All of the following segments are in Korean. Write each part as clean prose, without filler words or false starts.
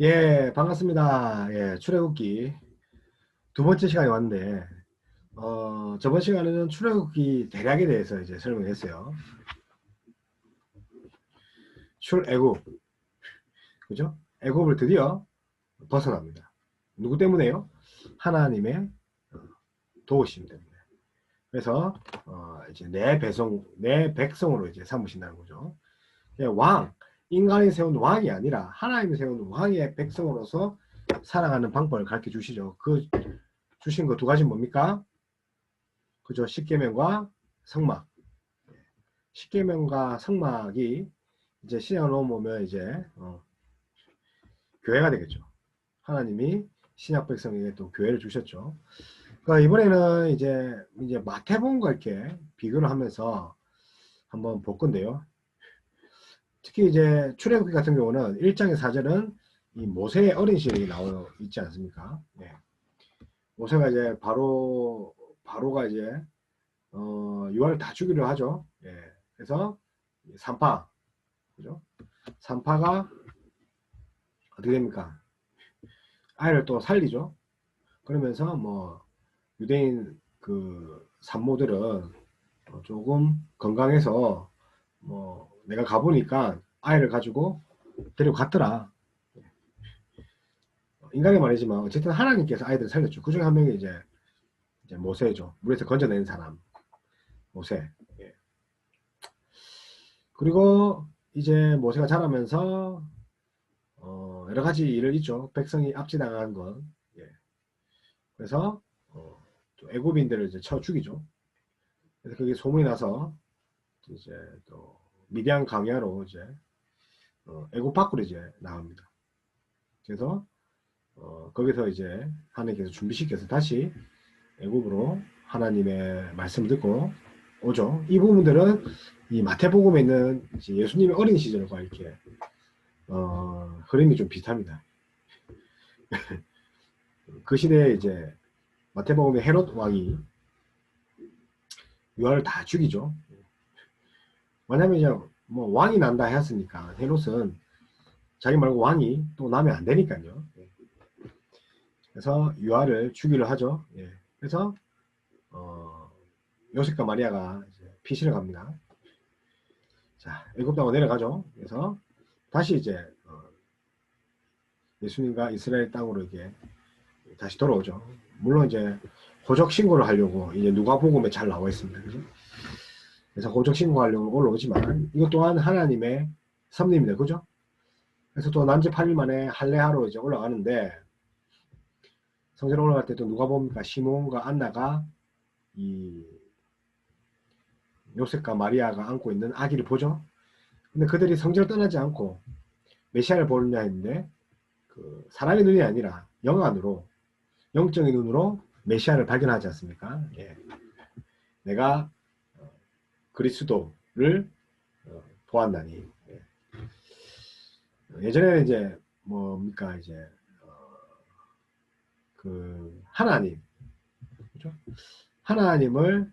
예, 반갑습니다. 예, 출애굽기 두 번째 시간이 왔는데, 저번 시간에는 출애굽기 대략에 대해서 이제 설명했어요. 출애굽, 그죠? 애굽을 드디어 벗어납니다. 누구 때문에요? 하나님의 도우심 때문에. 그래서 이제 내 백성으로 이제 삼으신다는 거죠. 예, 인간이 세운 왕이 아니라 하나님이 세운 왕의 백성으로서 살아가는 방법을 가르쳐 주시죠. 그 주신 거 두 가지 뭡니까? 그죠? 십계명과 성막. 십계명과 성막이 이제 신약을 넘어오면 이제 교회가 되겠죠. 하나님이 신약 백성에게 또 교회를 주셨죠. 그러니까 이번에는 이제 마태복음과 이렇게 비교를 하면서 한번 볼 건데요. 특히 이제 출애굽기 같은 경우는 1장의 4절은 이 모세의 어린 시절이 나와 있지 않습니까? 네. 모세가 이제 바로가 이제 유아를 다 죽이려 하죠. 예. 그래서 산파, 그죠? 산파가 어떻게 됩니까? 아이를 또 살리죠. 그러면서 뭐 유대인 그 산모들은 조금 건강해서 뭐 내가 가보니까 아이를 가지고 데려갔더라. 인간의 말이지만 어쨌든 하나님께서 아이들을 살렸죠. 그 중에 한 명이 이제 모세죠. 물에서 건져낸 사람 모세. 예. 그리고 이제 모세가 자라면서 여러 가지 일을 있죠. 백성이 압제당한 것. 예. 그래서 애굽인들을 이제 쳐 죽이죠. 그래서 그게 소문이 나서 이제 또 미디안 강야로 이제 애굽 밖으로 이제 나갑니다. 그래서 거기서 이제 하나님께서 준비시켜서 다시 애굽으로 하나님의 말씀을 듣고 오죠. 이 부분들은 이 마태복음에 있는 이제 예수님의 어린 시절과 이렇게 흐름이 좀 비슷합니다. 그 시대에 이제 마태복음의 헤롯 왕이 유아를 다 죽이죠. 왜냐면 이제 뭐 왕이 난다 했으니까 헤롯은 자기 말고 왕이 또 나면 안 되니까요. 그래서 유아를 죽이려 하죠. 예. 그래서 어, 요셉과 마리아가 이제 피신을 갑니다. 자, 애굽 땅으로 내려가죠. 그래서 다시 이제 예수님과 이스라엘 땅으로 이게 다시 돌아오죠. 물론 이제 호적 신고를 하려고 이제 누가복음에 잘 나와 있습니다. 그죠? 그래서 호적 신고하려고 올라오지만 이것 또한 하나님의 섭리입니다. 그죠? 그래서 또 남짓 8일 만에 할례하러 이제 올라가는데 성전 올라갈 때 또 누가 봅니까? 시몬과 안나가 이 요셉과 마리아가 안고 있는 아기를 보죠. 근데 그들이 성전을 떠나지 않고 메시아를 보느냐 했는데 그 사람의 눈이 아니라 영안으로 영적인 눈으로 메시아를 발견하지 않습니까? 예. 내가 그리스도를 보았나니. 예. 예전에는 이제 뭡니까 이제 그 하나님, 그죠? 하나님을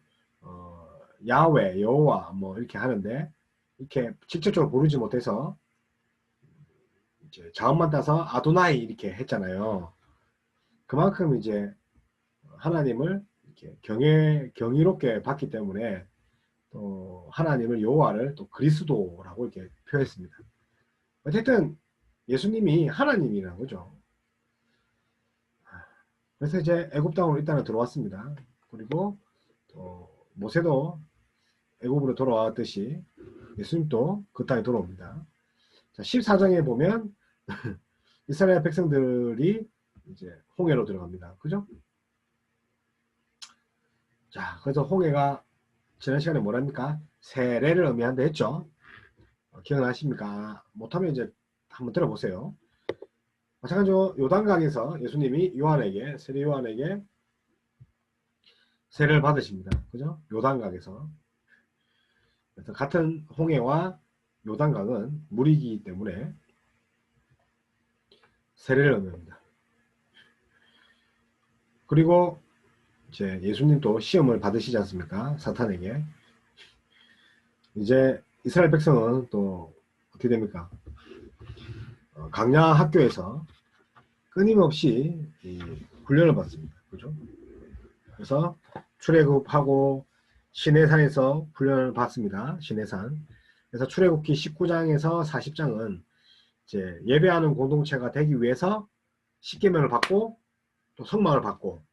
야훼, 여호와 뭐 이렇게 하는데 이렇게 직접적으로 부르지 못해서 이제 자음만 따서 아도나이 이렇게 했잖아요. 그만큼 이제 하나님을 이렇게 경이롭게 봤기 때문에 또 하나님을 여호와를 또 그리스도라고 이렇게 표했습니다. 어쨌든 예수님이 하나님이라는 거죠. 그래서 이제 애굽 땅으로 일단은 들어왔습니다. 그리고 또 모세도 애굽으로 돌아왔듯이 예수님도 그 땅에 돌아옵니다. 자, 14장에 보면 이스라엘 백성들이 이제 홍해로 들어갑니다. 그죠? 자, 그래서 홍해가 지난 시간에 뭐랍니까? 세례를 의미한다 했죠? 기억나십니까? 못하면 이제 한번 들어보세요. 마찬가지로 요단강에서 예수님이 세례 요한에게 세례를 받으십니다. 그죠? 요단강에서. 그래서 같은 홍해와 요단강은 물이기 때문에 세례를 의미합니다. 그리고 이제 예수님도 시험을 받으시지 않습니까? 사탄에게. 이제 이스라엘 백성은 또 어떻게 됩니까? 강야 학교에서 끊임없이 이 훈련을 받습니다. 그죠? 그래서 출애굽하고 시내산에서 훈련을 받습니다. 시내산. 그래서 출애굽기 19장에서 40장은 이제 예배하는 공동체가 되기 위해서 십계명을 받고 또 성막을 받고,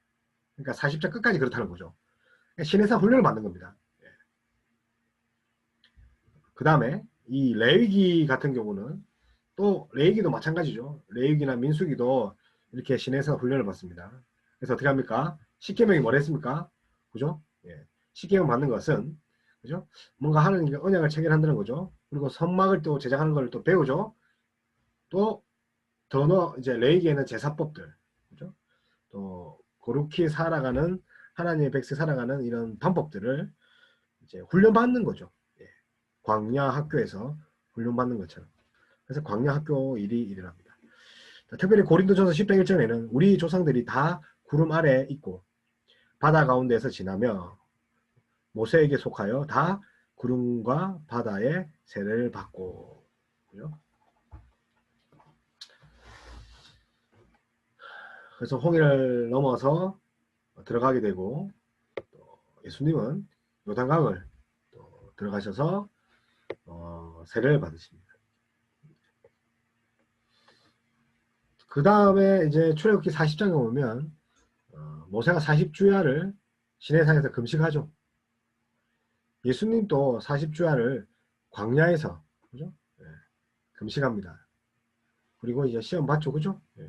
그러니까 40장 끝까지 그렇다는 거죠. 시내산 훈련을 받는 겁니다. 그 다음에 이 레위기 같은 경우는 또 레위기도 마찬가지죠. 레위기나 민수기도 이렇게 시내산 훈련을 받습니다. 그래서 어떻게 합니까? 십계명이 뭐랬습니까? 그죠? 예. 십계명 받는 것은 그죠? 뭔가 하나님께 언약을 체결한다는 거죠. 그리고 성막을 또 제작하는 걸 또 배우죠. 또 더 이제 레위기에는 제사법들, 그죠? 또 거룩히 살아가는 하나님의 백성 살아가는 이런 방법들을 이제 훈련받는 거죠. 예. 광야 학교에서 훈련받는 것처럼. 그래서 광야 학교 일이 일어납니다. 특별히 고린도전서 10장 1절에는 우리 조상들이 다 구름 아래 있고 바다 가운데서 지나며 모세에게 속하여 다 구름과 바다의 세례를 받고, 그죠? 그래서 홍해를 넘어서 들어가게 되고, 예수님은 요단강을 들어가셔서 세례를 받으십니다. 그 다음에 이제 출애굽기 40장에 보면 모세가 40주야를 시내산에서 금식하죠. 예수님도 40주야를 광야에서, 그죠? 예, 금식합니다. 그리고 이제 시험 받죠, 그죠? 예.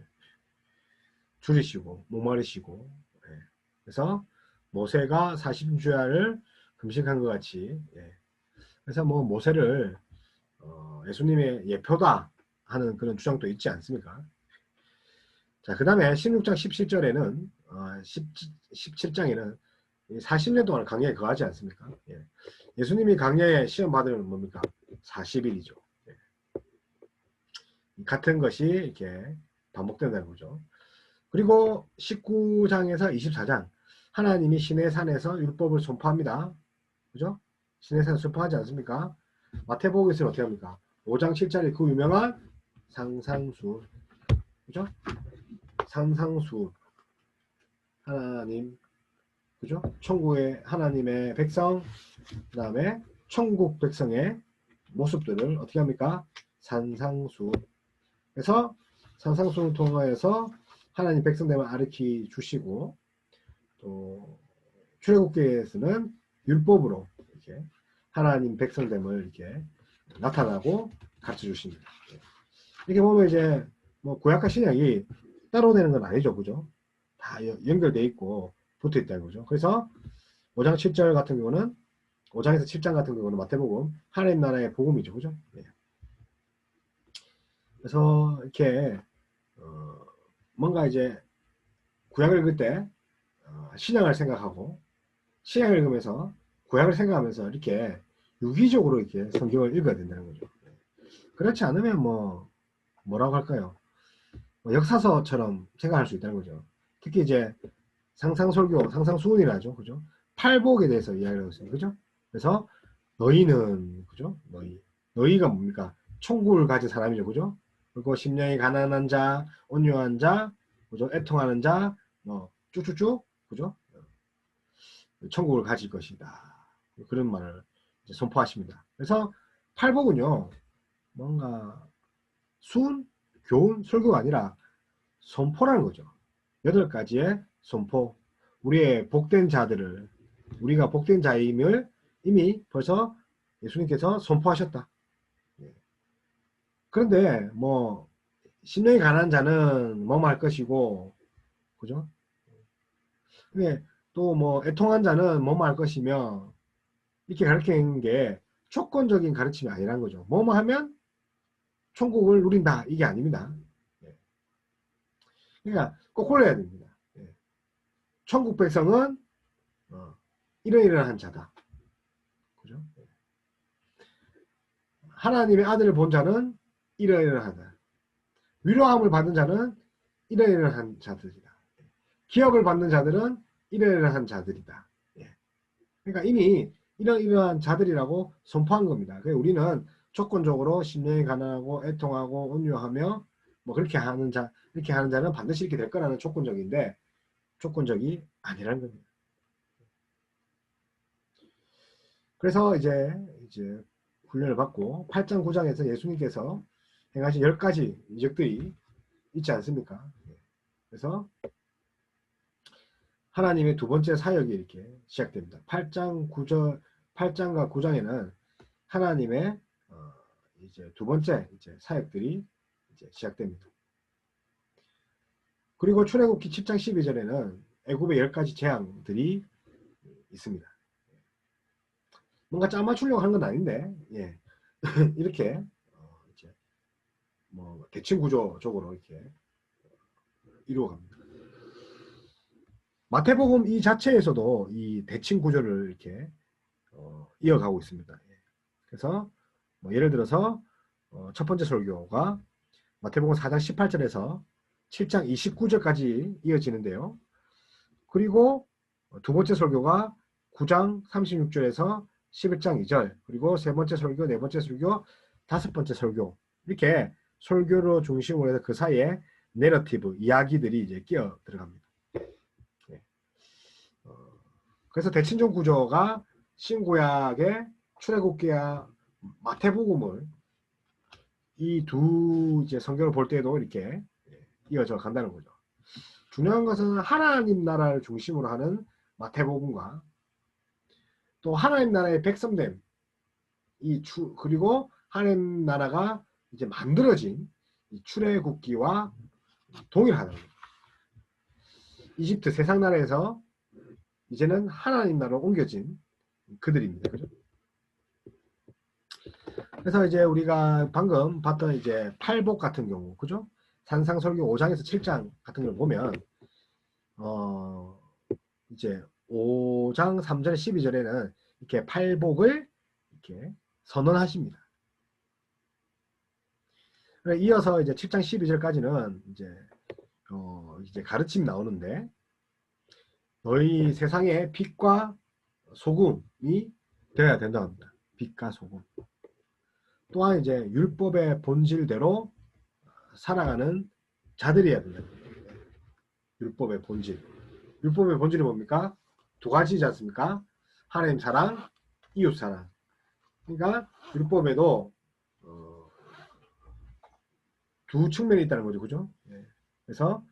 줄이시고 목마르시고. 예. 그래서 모세가 40주야를 금식한 것 같이, 예. 그래서 뭐 모세를 예수님의 예표다 하는 그런 주장도 있지 않습니까? 자, 그 다음에 16장 17절에는 17장에는 40년 동안 강야에 거하지 않습니까? 예. 예수님이 강야에 시험 받으면 뭡니까? 40일이죠. 예. 같은 것이 이렇게 반복된다는 거죠. 그리고 19장에서 24장 하나님이 시내산에서 율법을 선포합니다. 그죠? 시내산에서 선포하지 않습니까? 마태복음에서는 어떻게 합니까? 5장 7절에 그 유명한 상상수, 그죠? 상상수 하나님, 그죠? 천국의 하나님의 백성, 그 다음에 천국 백성의 모습들을 어떻게 합니까? 산상수. 그래서 산상수를 통해서 하나님 백성됨을 가르치 주시고, 또 출애굽기에서는 율법으로 이렇게 하나님 백성됨을 이렇게 나타나고 가르쳐 주십니다. 이렇게 보면 이제 뭐 구약과 신약이 따로 되는 건 아니죠, 그죠? 다 연결돼 있고 붙어 있다는 거죠. 그래서 5장 7절 같은 경우는 5장에서 7장 같은 경우는 마태복음 하나님 나라의 복음이죠, 그죠? 네. 그래서 이렇게 뭔가 이제 구약을 읽을 때 신약을 생각하고 신약을 읽으면서 구약을 생각하면서 이렇게 유기적으로 이렇게 성경을 읽어야 된다는 거죠. 그렇지 않으면 뭐라고 할까요? 역사서처럼 생각할 수 있다는 거죠. 특히 이제 상상설교, 상상수훈이라죠, 그죠? 팔복에 대해서 이야기를 하고 있습니다, 그죠? 그래서 너희는, 그죠? 너희가 뭡니까? 천국을 가진 사람이죠, 그죠? 그리고 심령이 가난한 자, 온유한 자, 그죠? 애통하는 자, 쭉쭉쭉, 그죠? 천국을 가질 것이다. 그런 말을 이제 선포하십니다. 그래서 팔복은요, 뭔가 수훈, 교훈, 설교가 아니라 선포라는 거죠. 8가지의 선포. 우리의 복된 자들을, 우리가 복된 자임을 이미 벌써 예수님께서 선포하셨다. 그런데 심령이 가난한 자는 뭐할 것이고, 그죠? 또 애통한 자는 뭐할 것이며, 이렇게 가르치는 게 조건적인 가르침이 아니라는 거죠. 뭐뭐 하면 천국을 누린다, 이게 아닙니다. 그러니까 꼭 골라야 됩니다. 천국 백성은 이러이러한 자다. 그죠? 하나님의 아들을 본 자는 이러이러하다. 위로함을 받은 자는 이러이러한 자들이다. 기업을 받는 자들은 이러이러한 자들이다. 그러니까 이미 이러이러한 자들이라고 선포한 겁니다. 그래서 우리는 조건적으로 심령이 가난하고 애통하고 온유하며 뭐 그렇게 하는 자는 반드시 이렇게 될 거라는 조건적인데 조건적이 아니라는 겁니다. 그래서 이제 훈련을 받고 8장 9장에서 예수님께서 행하신 10가지 이적들이 있지 않습니까? 그래서 하나님의 두 번째 사역이 이렇게 시작됩니다. 8장과 9장에는 하나님의 이제 두 번째 사역들이 이제 시작됩니다. 그리고 출애굽기 10장 12절에는 애굽의 10가지 재앙들이 있습니다. 뭔가 짜맞추려고 하는 건 아닌데, 예. 이렇게 이제 뭐 대칭 구조적으로 이렇게 이루어갑니다. 마태복음 이 자체에서도 이 대칭 구조를 이렇게 이어가고 있습니다. 그래서 뭐 예를 들어서 첫 번째 설교가 마태복음 4장 18절에서 7장 29절까지 이어지는데요. 그리고 두 번째 설교가 9장 36절에서 11장 2절, 그리고 세 번째 설교, 네 번째 설교, 다섯 번째 설교, 이렇게 설교로 중심으로 해서 그 사이에 내러티브, 이야기들이 이제 끼어 들어갑니다. 네. 그래서 대친종 구조가 신구약의 출애굽기와 마태복음을 이 두 이제 성경을 볼 때도 이렇게 이어져 간다는 거죠. 중요한 것은 하나님 나라를 중심으로 하는 마태복음과 또 하나님 나라의 백성됨, 그리고 하나님 나라가 이제 만들어진 이 출애굽기와 동일하다는 거죠. 이집트 세상 나라에서 이제는 하나님 나라로 옮겨진 그들입니다. 그죠? 그래서 이제 우리가 방금 봤던 이제 팔복 같은 경우, 그죠? 산상설교 5장에서 7장 같은 걸 보면, 이제 5장 3절 12절에는 이렇게 팔복을 이렇게 선언하십니다. 이어서 이제 7장 12절까지는 이제 가르침이 나오는데, 너희 세상에 빛과 소금이 되어야 된다고 합니다. 빛과 소금. 또한 이제 율법의 본질대로 살아가는 자들이어야 된다. 율법의 본질. 율법의 본질이 뭡니까? 두 가지지 않습니까? 하나님 사랑, 이웃 사랑. 그러니까 율법에도 두 측면이 있다는 거죠. 그죠? 그래서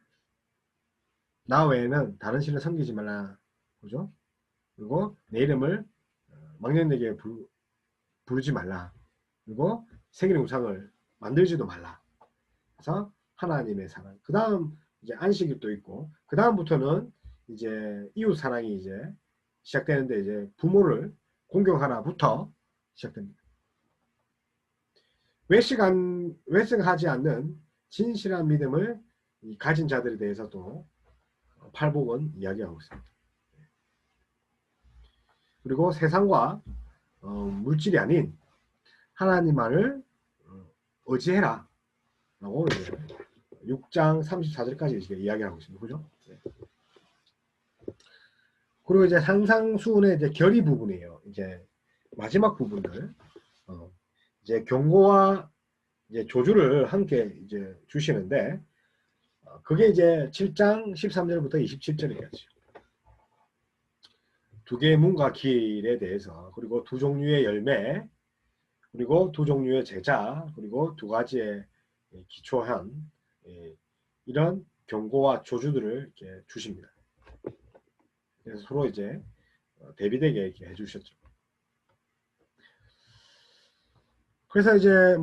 나 외에는 다른 신을 섬기지 말라. 그죠? 그리고 내 이름을 망령되게 부르지 말라. 그리고 새기는 우상을 만들지도 말라. 그래서 하나님의 사랑. 그 다음 이제 안식이 또 있고, 그 다음부터는 이제 이웃 사랑이 이제 시작되는데, 이제 부모를 공경하라부터 시작됩니다. 외식하지 않는 진실한 믿음을 가진 자들에 대해서도 팔복은 이야기하고 있습니다. 그리고 세상과 물질이 아닌 하나님만을 의지해라 라고 이제 6장 34절까지 이제 이야기하고 있습니다. 그죠? 그리고 이제 상상수훈의 이제 결의 부분이에요. 이제 마지막 부분들, 이제 경고와 이제 조주를 함께 이제 주시는데, 그게 이제 7장 13절부터 27절이겠죠. 두 개의 문과 길에 대해서, 그리고 두 종류의 열매, 그리고 두 종류의 제자, 그리고 두 가지의 기초한 이런 경고와 조주들을 이렇게 주십니다. 그래서 서로 이제 대비되게 이렇게 해주셨죠. 그래서 이제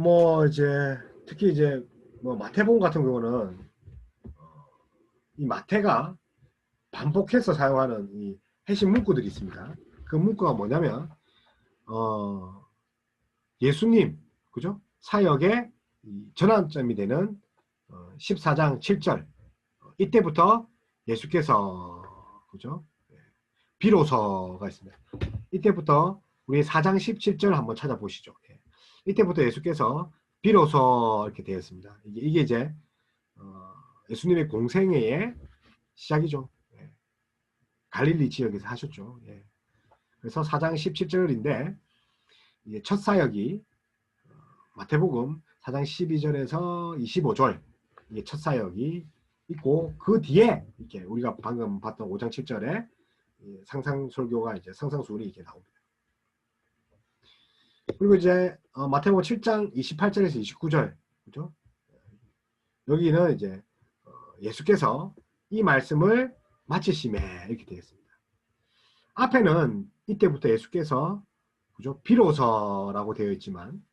특히 이제 마태복음 같은 경우는 이 마태가 반복해서 사용하는 이 핵심 문구들이 있습니다. 그 문구가 뭐냐면 예수님, 그죠? 사역의 전환점이 되는 14장 7절, 이때부터 예수께서, 그죠? 비로소가 있습니다. 이때부터 우리 4장 17절 한번 찾아보시죠. 이때부터 예수께서 비로소 이렇게 되었습니다. 이게 이제 예수님의 공생애의 시작이죠. 갈릴리 지역에서 하셨죠. 그래서 4장 17절인데 첫 사역이 마태복음 4장 12절에서 25절 이게 첫 사역이 있고 그 뒤에 이렇게 우리가 방금 봤던 5장 7절에 상상 설교가 이제 성상수훈이 이렇게 나옵니다. 그리고 이제 마태복음 7장 28절에서 29절 그죠? 여기는 이제 예수께서 이 말씀을 마치심에 이렇게 되어 있습니다. 앞에는 이때부터 예수께서 그죠? 비로소라고 되어 있지만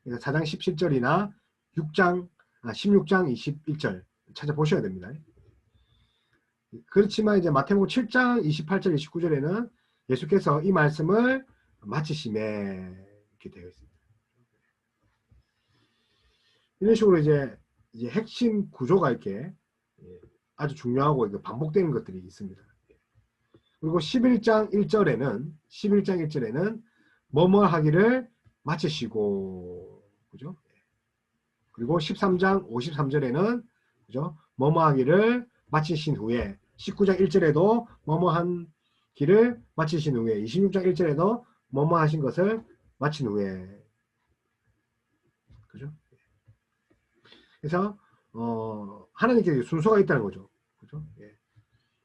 4장 17절이나 16장 21절 찾아보셔야 됩니다. 그렇지만 이제 마태복음 7장 28절 29절에는 예수께서 이 말씀을 마치심에 이렇게 되어 있습니다. 이런 식으로 이제 핵심 구조가 이렇게 아주 중요하고 반복되는 것들이 있습니다. 그리고 11장 1절에는 뭐뭐 하기를 마치시고 그죠? 그리고 13장 53절에는 그죠? 뭐뭐 하기를 마치신 후에 19장 1절에도 뭐뭐 한 길을 마치신 후에 26장 1절에도 뭐뭐 하신 것을 마친 후에 그죠? 그래서 하나님께 순서가 있다는 거죠. 그죠? 예.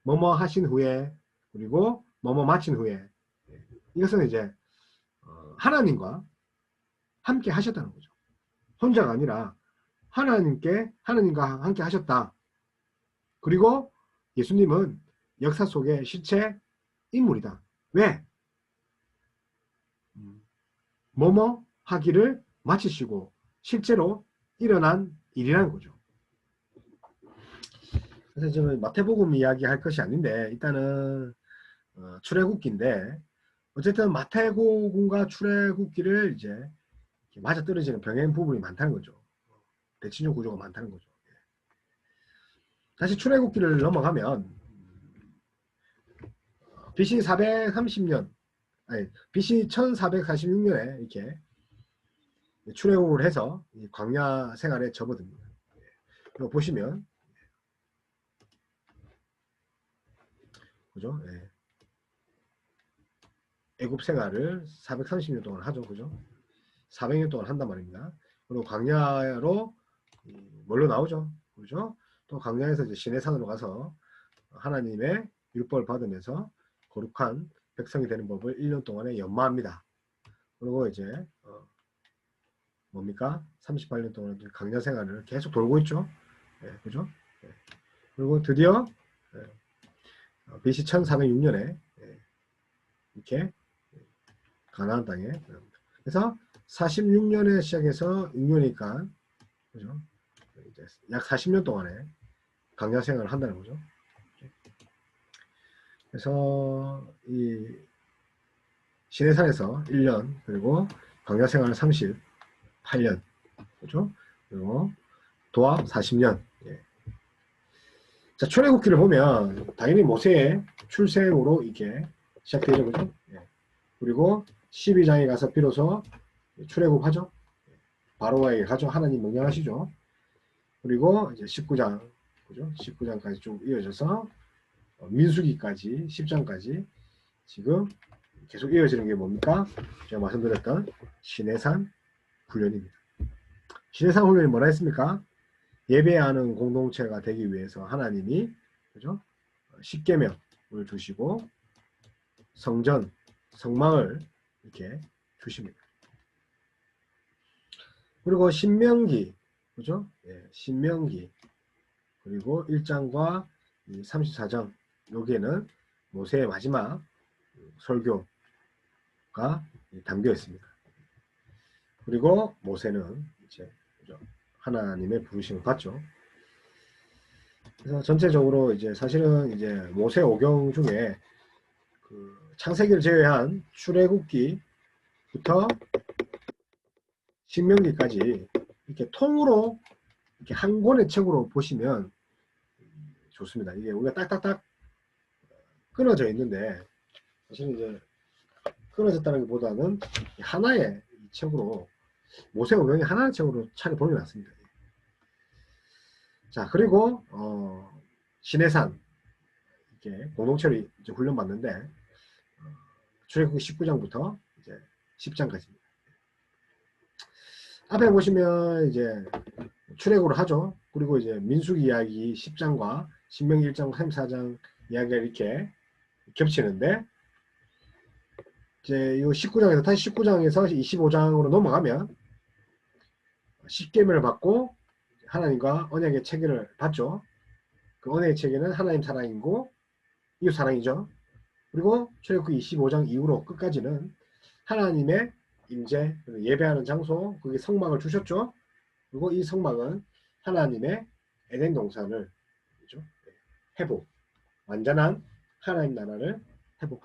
뭐뭐 하신 후에 그리고 뭐뭐 마친 후에 이것은 이제 하나님과 함께 하셨다는 거죠. 혼자가 아니라 하나님과 함께 하셨다. 그리고 예수님은 역사 속의 실체 인물이다. 왜? 뭐뭐 하기를 마치시고 실제로 일어난 일이라는 거죠. 그래서 지금 마태복음 이야기 할 것이 아닌데 일단은 출애굽기인데 어쨌든 마태복음과 출애굽기를 이제 맞아떨어지는 병행 부분이 많다는 거죠. 대치중 구조가 많다는 거죠. 다시 출애굽기를 넘어가면 BC 430년 아니 BC 1446년에 이렇게 출애굽을 해서 광야 생활에 접어듭니다. 이거 보시면 그죠? 예. 애굽 생활을 430년 동안 하죠. 그죠? 400년 동안 한단 말입니다. 그리고 광야로 뭘로 나오죠? 그죠? 또 광야에서 이제 시내산으로 가서 하나님의 율법을 받으면서 거룩한 백성이 되는 법을 1년 동안에 연마합니다. 그리고 이제 뭡니까? 38년 동안 광야 생활을 계속 돌고 있죠. 예, 그죠? 예. 그리고 드디어 BC 1406년에 이렇게 가나안 땅에 그래서 46년에 시작해서 6년이니까 그죠? 이제 약 40년 동안에 광야 생활을 한다는 거죠. 그래서 이 시내산에서 1년 그리고 광야 생활 38년 그죠? 그리고 도합 40년. 예. 자, 출애굽기를 보면 당연히 모세의 출생으로 이게 시작되죠, 그죠? 예. 그리고 12장에 가서 비로소 출애굽하죠. 바로에게 가죠. 하나님 명령하시죠. 그리고 이제 19장, 그죠? 19장까지 쭉 이어져서 민수기까지 10장까지 지금 계속 이어지는 게 뭡니까? 제가 말씀드렸던 시내산 훈련입니다. 시내산 훈련이 뭐라 했습니까? 예배하는 공동체가 되기 위해서 하나님이 그죠? 십계명을 주시고 성전, 성막을 이렇게 주십니다. 그리고 신명기, 그죠? 예, 신명기 그리고 1장과 34장 여기에는 모세의 마지막 설교가 담겨 있습니다. 그리고 모세는 이제 하나님의 부르심을 받죠. 그래서 전체적으로 이제 사실은 이제 모세 오경 중에 그 창세기를 제외한 출애굽기부터 신명기까지 이렇게 통으로 이렇게 한 권의 책으로 보시면 좋습니다. 이게 우리가 딱딱딱 끊어져 있는데 사실은 이제 끊어졌다는 것보다는 하나의 책으로 모세 오경이 하나의 책으로 차례 보내놨습니다. 자, 그리고 시내산 이렇게 공동체로 이제 훈련받는데 출애굽기 19장부터 이제 10장까지입니다. 앞에 보시면 이제 출애굽을 하죠. 그리고 이제 민수기 이야기 10장과 신명기 1장, 34장 이야기가 이렇게 겹치는데 이제 이 19장에서 다시 19장에서 25장으로 넘어가면 십계명을 받고 하나님과 언약의 체계를 받죠. 그 언약의 체계는 하나님 사랑이고 이웃 사랑이죠. 그리고 출애굽기 25장 이후로 끝까지는 하나님의 임재, 예배하는 장소, 거기 성막을 주셨죠. 그리고 이 성막은 하나님의 에덴 동산을 회복, 완전한 하나님 나라를 회복.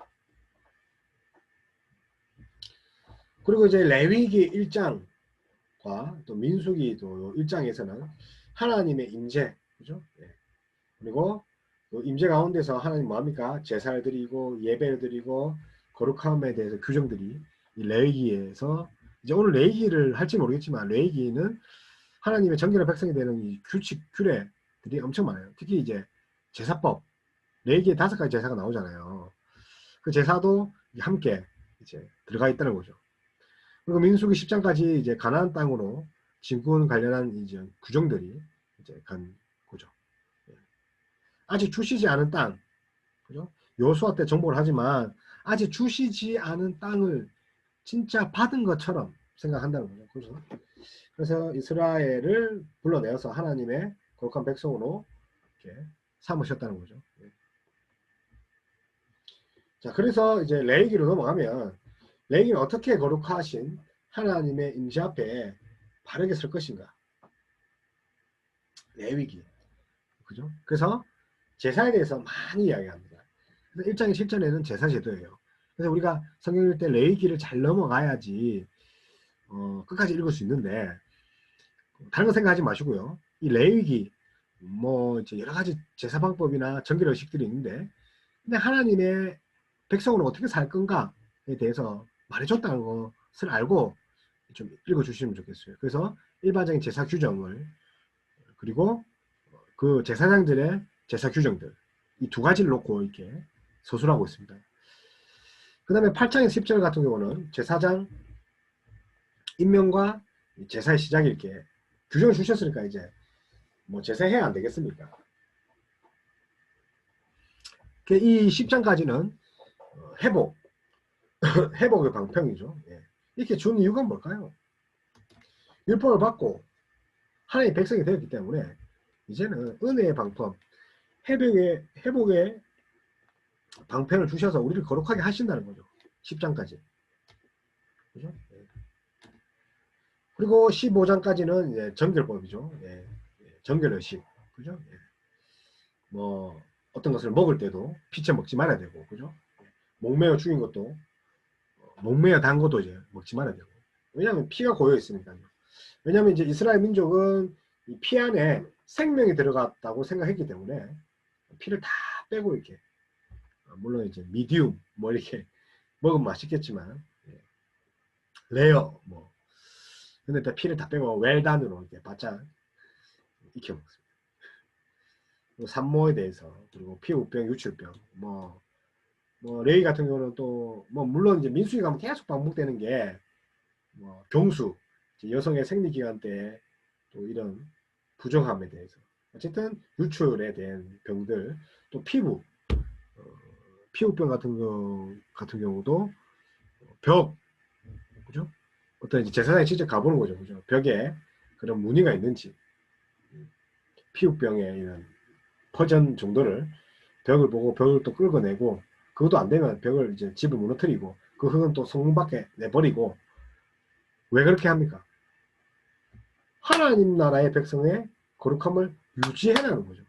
그리고 이제 레위기 1장과 또 민수기도 1장에서는 하나님의 임재, 그죠? 그리고 임재 가운데서 하나님 뭐합니까? 제사를 드리고 예배를 드리고 거룩함에 대해서 규정들이 이 레위기에서 이제 오늘 레위기를 할지 모르겠지만 레위기는 하나님의 정결한 백성이 되는 이 규칙 규례들이 엄청 많아요. 특히 이제 제사법 레위기에 5가지 제사가 나오잖아요. 그 제사도 함께 이제 들어가 있다는 거죠. 그리고 민수기 10장까지 이제 가나안 땅으로 진군 관련한 이제 규정들이 이제 간 거죠. 아직 주시지 않은 땅, 그죠? 여호수아 때 정복을 하지만 아직 주시지 않은 땅을 진짜 받은 것처럼 생각한다는 거죠. 그래서 이스라엘을 불러내어서 하나님의 거룩한 백성으로 이렇게 삼으셨다는 거죠. 자, 그래서 이제 레위기로 넘어가면 레위기는 어떻게 거룩하신 하나님의 임재 앞에 바르게 설 것인가? 레위기, 그죠? 그래서 제사에 대해서 많이 이야기합니다. 그래서 1장에 7절에는 제사 제도예요. 그래서 우리가 성경 읽을 때 레위기를 잘 넘어가야지 끝까지 읽을 수 있는데 다른 거 생각하지 마시고요. 이 레위기 뭐 이제 여러 가지 제사 방법이나 정결 의식들이 있는데 근데 하나님의 백성으로 어떻게 살 건가에 대해서 말해줬다는 것을 알고 좀 읽어주시면 좋겠어요. 그래서 일반적인 제사 규정을 그리고 그 제사장들의 제사 규정들 이 2가지를 놓고 이렇게 서술하고 있습니다. 그 다음에 8장에서 10절 같은 경우는 제사장 임명과 제사의 시작이 이렇게 규정을 주셨으니까 이제 뭐 제사해야 안 되겠습니까? 이 10장까지는 회복, 회복의 방평이죠. 이렇게 준 이유가 뭘까요? 율법을 받고 하나님의 백성이 되었기 때문에 이제는 은혜의 방법, 회복의 방편을 주셔서 우리를 거룩하게 하신다는 거죠. 10장까지. 그죠? 그리고 15장까지는 이제 정결법이죠. 정결의식. 그죠? 뭐, 어떤 것을 먹을 때도 피채 먹지 말아야 되고, 그죠? 목매어 죽인 것도, 목매어 단 것도 이제 먹지 말아야 되고. 왜냐하면 피가 고여 있으니까요. 왜냐하면 이제 이스라엘 민족은 이 피 안에 생명이 들어갔다고 생각했기 때문에 피를 다 빼고 이렇게 물론 이제 미디움 뭐 이렇게 먹으면 맛있겠지만 레어 뭐 근데 또 피를 다 빼고 웰단으로 이렇게 바짝 익혀 먹습니다. 그리고 산모에 대해서 그리고 피부병, 유출병 뭐 레이 같은 경우는 또 뭐 물론 이제 민수기 가면 계속 반복되는 게 뭐 경수 여성의 생리기간 때 또 이런 부정함에 대해서 어쨌든 유출에 대한 병들 또 피부병 같은 경우도 벽 그죠? 어떤 이제 제사장이 직접 가보는 거죠, 그죠? 벽에 그런 무늬가 있는지 피부병의 이런 퍼전 정도를 벽을 보고 벽을 또 끌어내고 그것도 안 되면 벽을 이제 집을 무너뜨리고 그 흙은 또 성문 밖에 내버리고 왜 그렇게 합니까? 하나님 나라의 백성의 거룩함을 유지해라는 거죠.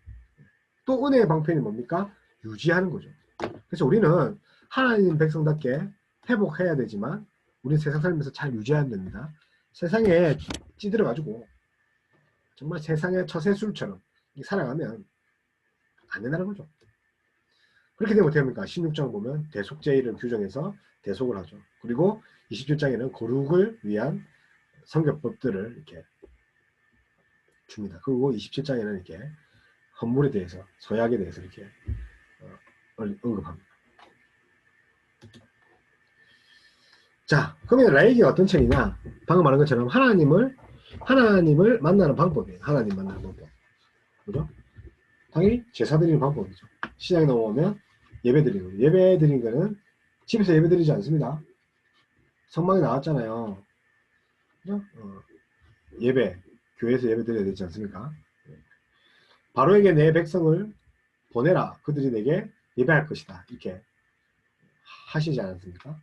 또 은혜의 방편이 뭡니까? 유지하는 거죠. 그래서 우리는 하나님 백성답게 회복해야 되지만 우리는 세상 살면서 잘 유지해야 됩니다. 세상에 찌들어가지고 정말 세상의 처세술처럼 살아가면 안 된다는 거죠. 그렇게 되면 어떻게 합니까? 16장 보면 대속제의를 규정해서 대속을 하죠. 그리고 27장에는 거룩을 위한 성경법들을 이렇게 줍니다. 그리고 27장에는 이렇게 헌물에 대해서 서약에 대해서 이렇게 언급합니다. 자, 그러면 레위기가 어떤 책이냐? 방금 말한 것처럼 하나님을 하나님을 만나는 방법이에요. 하나님 만나는 방법. 그죠? 당연히 제사 드리는 방법이죠. 시장에 넘어오면 예배 드리는 거죠. 예배 드리는 거는 집에서 예배 드리지 않습니다. 성막에 나왔잖아요. 그죠? 예배, 교회에서 예배 드려야 되지 않습니까? 바로에게 내 백성을 보내라. 그들이 내게 예배할 것이다. 이렇게 하시지 않았습니까?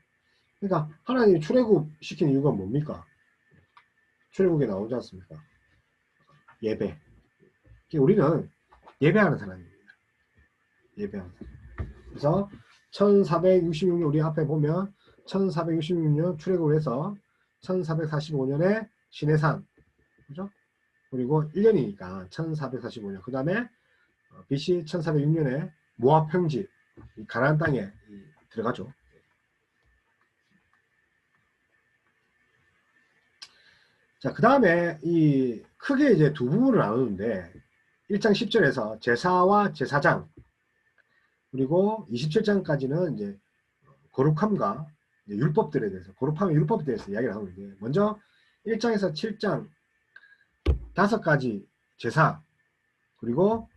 그러니까 하나님이 출애굽 시키는 이유가 뭡니까? 출애굽에 나오지 않습니까? 예배. 우리는 예배하는 사람입니다. 예배하는 사람. 그래서 1466년 우리 앞에 보면 1466년 출애굽을 해서 1445년에 시내산, 그죠? 그리고 1년이니까 1445년. 그 다음에 BC 1406년에 모압 평지, 가나안 땅에 들어가죠. 자, 그 다음에 이 크게 이제 두 부분을 나누는데 1장 10절에서 제사와 제사장, 그리고 27장까지는 이제 거룩함과 이제 율법들에 대해서, 거룩함의 율법에 대해서 이야기를 하고 있는데, 먼저 1장에서 7장 5가지 제사, 그리고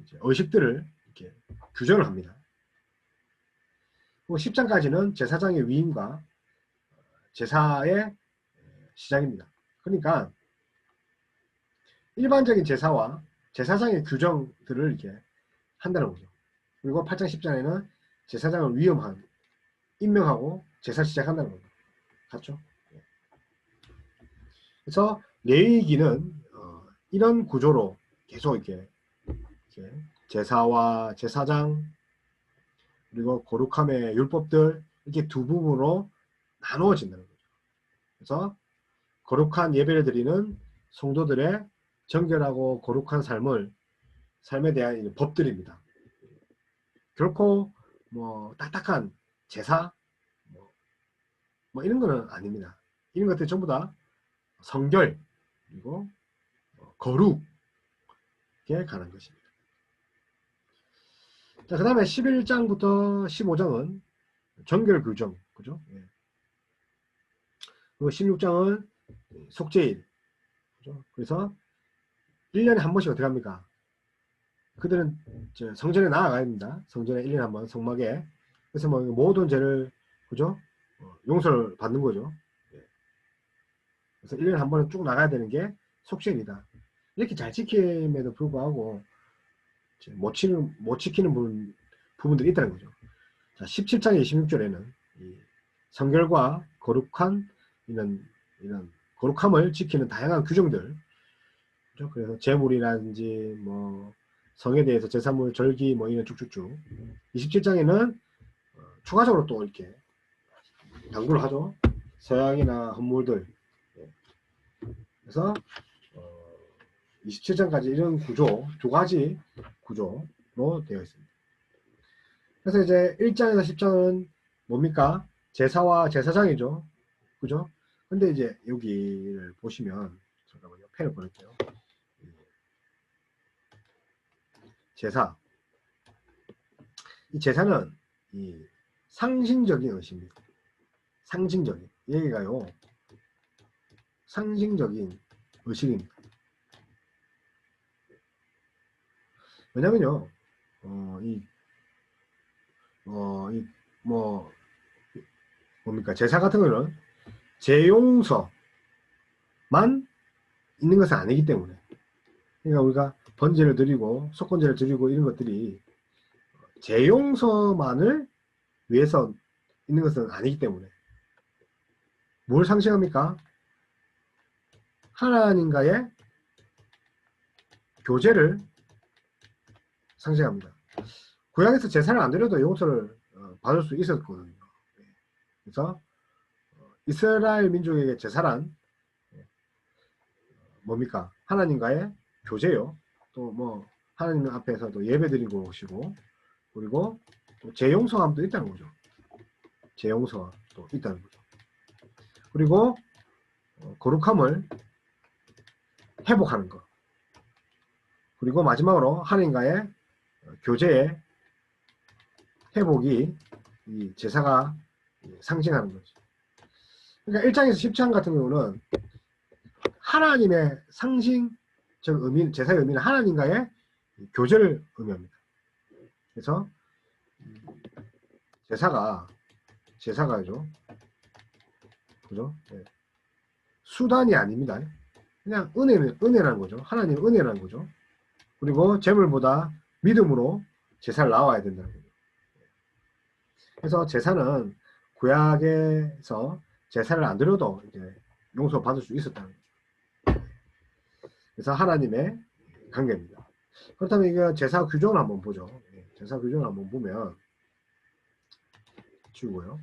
이제 의식들을 이렇게 규정을 합니다. 그리고 10장까지는 제사장의 위임과 제사의 시작입니다. 그러니까 일반적인 제사와 제사장의 규정들을 이렇게 한다는 거죠. 그리고 8장 10장에는 제사장을 위임한, 임명하고 제사 시작한다는 거죠. 같죠? 그래서 레위기는 이런 구조로 계속 이렇게 제사와 제사장, 그리고 거룩함의 율법들, 이렇게 두 부분으로 나누어진다는 거죠. 그래서 거룩한 예배를 드리는 성도들의 정결하고 거룩한 삶에 대한 법들입니다. 결코 뭐 딱딱한 제사 뭐 이런 거는 아닙니다. 이런 것들이 전부 다 성결, 그리고 거룩에 관한 것입니다. 자, 그 다음에 11장부터 15장은 정결 규정, 그죠? 예. 그리고 16장은 속죄일, 그죠? 그래서 1년에 한 번씩 어떻게 합니까? 그들은 성전에 나아가야 됩니다. 성전에 1년에 한 번, 성막에. 그래서 뭐 모든 죄를, 그죠? 용서를 받는 거죠. 예. 그래서 1년에 한 번은 쭉 나가야 되는 게 속죄일이다. 이렇게 잘 지킴에도 불구하고 못 지키는 부분들이 있다는 거죠. 자, 17장 26절에는 이 성결과 거룩한 이런 거룩함을 지키는 다양한 규정들, 그렇죠? 그래서 제물이라든지 뭐 성에 대해서 제사물, 절기 뭐 이런 쭉쭉쭉. 27장에는 추가적으로 또 이렇게 당부를 하죠. 서양이나 헌물들. 그래서 27장까지 이런 구조, 두 가지 구조로 되어 있습니다. 그래서 이제 1장에서 10장은 뭡니까? 제사와 제사장이죠. 그죠? 근데 이제 여기를 보시면, 잠깐만요. 펜을 보낼게요. 제사. 이 제사는 이 상징적인 의식입니다. 상징적인. 얘기가요. 상징적인 의식입니다. 왜냐면요, 뭡니까? 제사 같은 거는 제용서만 있는 것은 아니기 때문에. 그러니까 우리가 번제를 드리고, 속건제를 드리고 이런 것들이 제용서만을 위해서 있는 것은 아니기 때문에. 뭘 상징합니까? 하나님과의 교제를 상징합니다. 고향에서 제사를 안 드려도 용서를 받을 수 있었거든요. 그래서 이스라엘 민족에게 제사란 뭡니까? 하나님과의 교제요. 또 뭐 하나님 앞에서도 예배드리고 오시고, 그리고 또 제용서함도 있다는 거죠. 제용서도 있다는 거죠. 그리고 거룩함을 회복하는 것. 그리고 마지막으로 하나님과의 교제의 회복이 이 제사가 상징하는 거죠. 그러니까 1장에서 10장 같은 경우는 하나님의 상징적 의미, 제사의 의미는 하나님과의 교제를 의미합니다. 그래서 제사가죠. 그죠? 네. 수단이 아닙니다. 그냥 은혜라는 거죠. 하나님 은혜라는 거죠. 그리고 재물보다 믿음으로 제사를 나와야 된다는 거죠. 그래서 제사는 구약에서 제사를 안 드려도 이제 용서받을 수 있었다는 거죠. 그래서 하나님의 관계입니다. 그렇다면 이거 제사 규정을 한번 보죠. 제사 규정을 한번 보면 지우고요.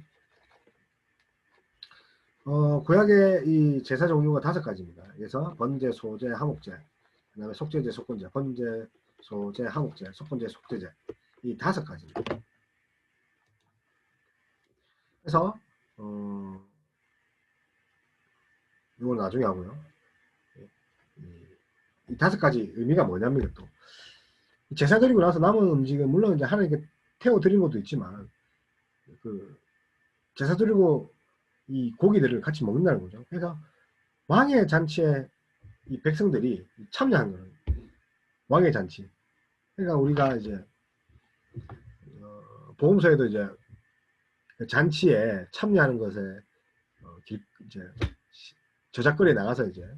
구약의 이 제사 종류가 5가지입니다. 그래서 번제, 소제, 하목제, 그 다음에 속죄제, 속건제, 번제, 소제, 하목제, 속건제, 속죄제, 이 5가지입니다. 그래서 이건 나중에 하고요. 이 5가지 의미가 뭐냐면 또 제사 드리고 나서 남은 음식은 물론 이제 하나님께 태워 드린 것도 있지만 그 제사 드리고 이 고기들을 같이 먹는다는 거죠. 그래서 왕의 잔치에 이 백성들이 참여한 거는 왕의 잔치. 그러니까 우리가 이제 보험소에도 이제 잔치에 참여하는 것에 이제 저작거리에 나가서 이제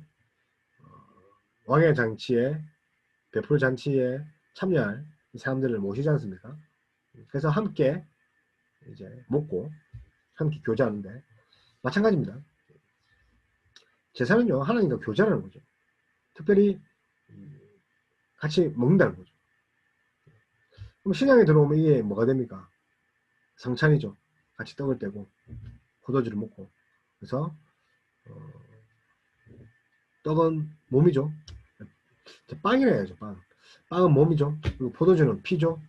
왕의 잔치에 베풀 잔치에 참여할 사람들을 모시지 않습니까? 그래서 함께 이제 먹고 함께 교제하는데 마찬가지입니다. 제사는요 하나님과 교제하는 거죠. 특별히 같이 먹는다는 거죠. 그럼 신앙에 들어오면 이게 뭐가 됩니까? 성찬이죠. 같이 떡을 떼고 포도주를 먹고 그래서 떡은 몸이죠. 빵이라 해야죠. 빵은 몸이죠. 그리고 포도주는 피죠.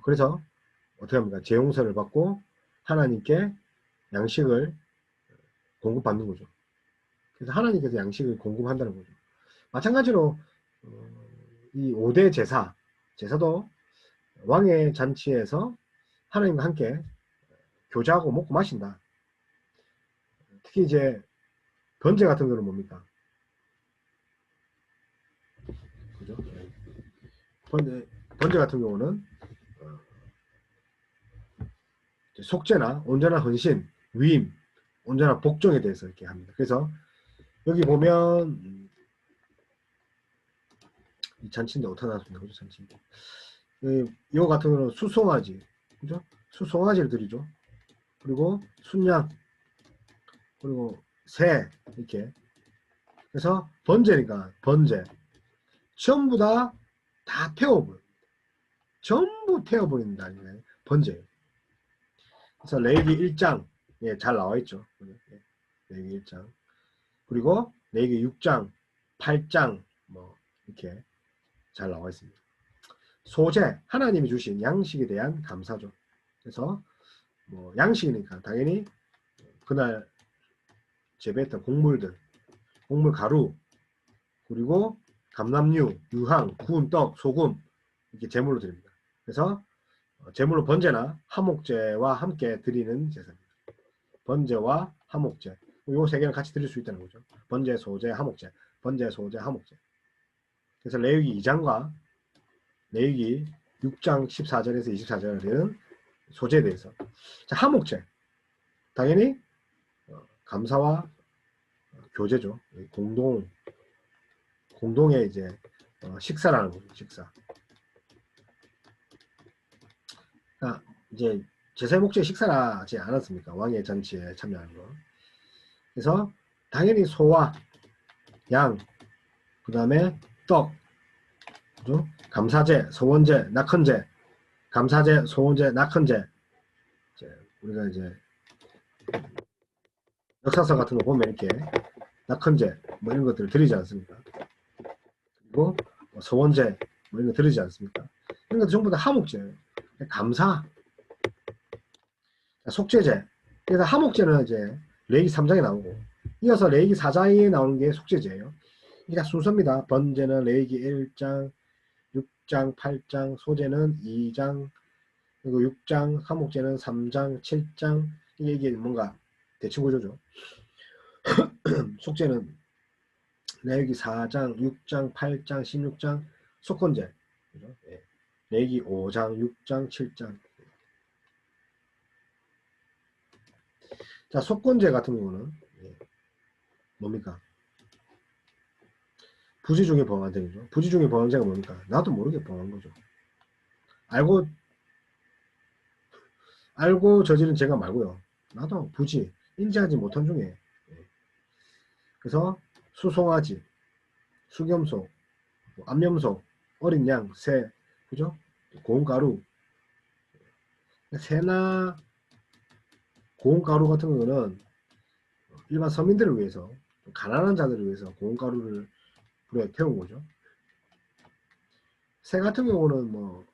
그래서 어떻게 합니까? 재용서를 받고 하나님께 양식을 공급받는 거죠. 그래서 하나님께서 양식을 공급한다는 거죠. 마찬가지로 이 5대 제사도 왕의 잔치에서 하나님과 함께 교제하고 먹고 마신다. 특히 이제 번제 같은 경우는 뭡니까? 그죠? 번제 같은 경우는 속죄나 온전한 헌신, 위임, 온전한 복종에 대해서 이렇게 합니다. 그래서 여기 보면 이 잔치인데 어디다 놨습니까? 그죠? 잔치인데. 이거 같은 경우는 수송아지, 그죠? 수송아지를 드리죠. 그리고 순양, 그리고 새 이렇게. 그래서 번제니까 번제 전부 다 태워버려. 전부 태워버린다. 번제예요. 그래서 레위기 1장 예, 잘 나와있죠. 예, 레위기 1장 그리고 레위기 6장 8장 뭐 이렇게 잘 나와있습니다. 소제 하나님이 주신 양식에 대한 감사죠. 그래서 뭐 양식이니까 당연히 그날 재배했던 곡물 가루 그리고 감람류, 유황, 구운 떡, 소금 이렇게 제물로 드립니다. 그래서 제물로 번제나 하목제와 함께 드리는 제사입니다. 번제와 하목제 요 3개를 같이 드릴 수 있다는 거죠. 번제, 소제, 하목제 번제, 소제, 하목제. 그래서 레위기 2장과 레위기 6장 14절에서 24절에는 소제에 대해서 자, 하목제 당연히 감사와 교제죠. 공동의 이제 식사라는 거죠. 식사. 그러니까 이제 제사의 목적이 식사라지 않았습니까? 왕의 잔치에 참여하는 거. 그래서 당연히 소와 양, 그 다음에 떡, 그죠? 감사제, 소원제, 낙헌제, 감사제, 소원제, 낙헌제. 우리가 이제 역사서 같은 거 보면 이렇게 낙헌제 뭐 이런 것들을 드리지 않습니까? 그리고 소원제 뭐 이런 거 드리지 않습니까? 이런 것도 전부 다 하목제예요. 감사, 속죄제. 그래서 하목제는 이제 레위기 3장에 나오고 이어서 레위기 4장에 나오는 게 속죄제예요. 이게 순서입니다. 번제는 레위기 1장, 6장, 8장, 소제는 2장, 그리고 6장, 하목제는 3장, 7장. 이게 뭔가 대칭 구조죠. 속죄는 레위기 4장, 6장, 8장, 16장 속건제. 그죠? 예. 레위기 5장, 6장, 7장. 자, 속건제 같은 경우는 예. 뭡니까? 부지 중에 범한 죄죠. 부지 중에 범한 죄가 뭡니까? 나도 모르게 범한 거죠. 알고 저지른 죄가 말고요. 나도 부지 인지하지 못한 중에. 예. 그래서 수송아지, 수겸소, 암염소, 어린 양, 새, 그죠? 고운가루, 새나 고운가루 같은 경우는 일반 서민들을 위해서, 가난한 자들을 위해서 고운가루를 불에 태운 거죠. 새 같은 경우는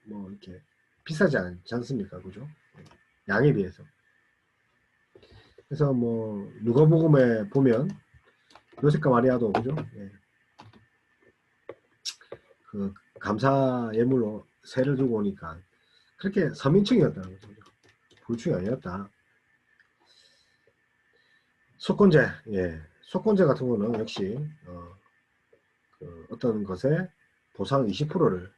이렇게 비싸지 않지 않습니까? 그죠? 양에 비해서. 그래서 누가복음에 보면 요셉과 마리아도 그죠? 예. 그 감사 예물로 새를 들고 오니까 그렇게 서민층이었다는 거죠. 불충이 아니었다. 속건제, 예. 속건제 같은 거는 역시 어떤 것에 보상 20%를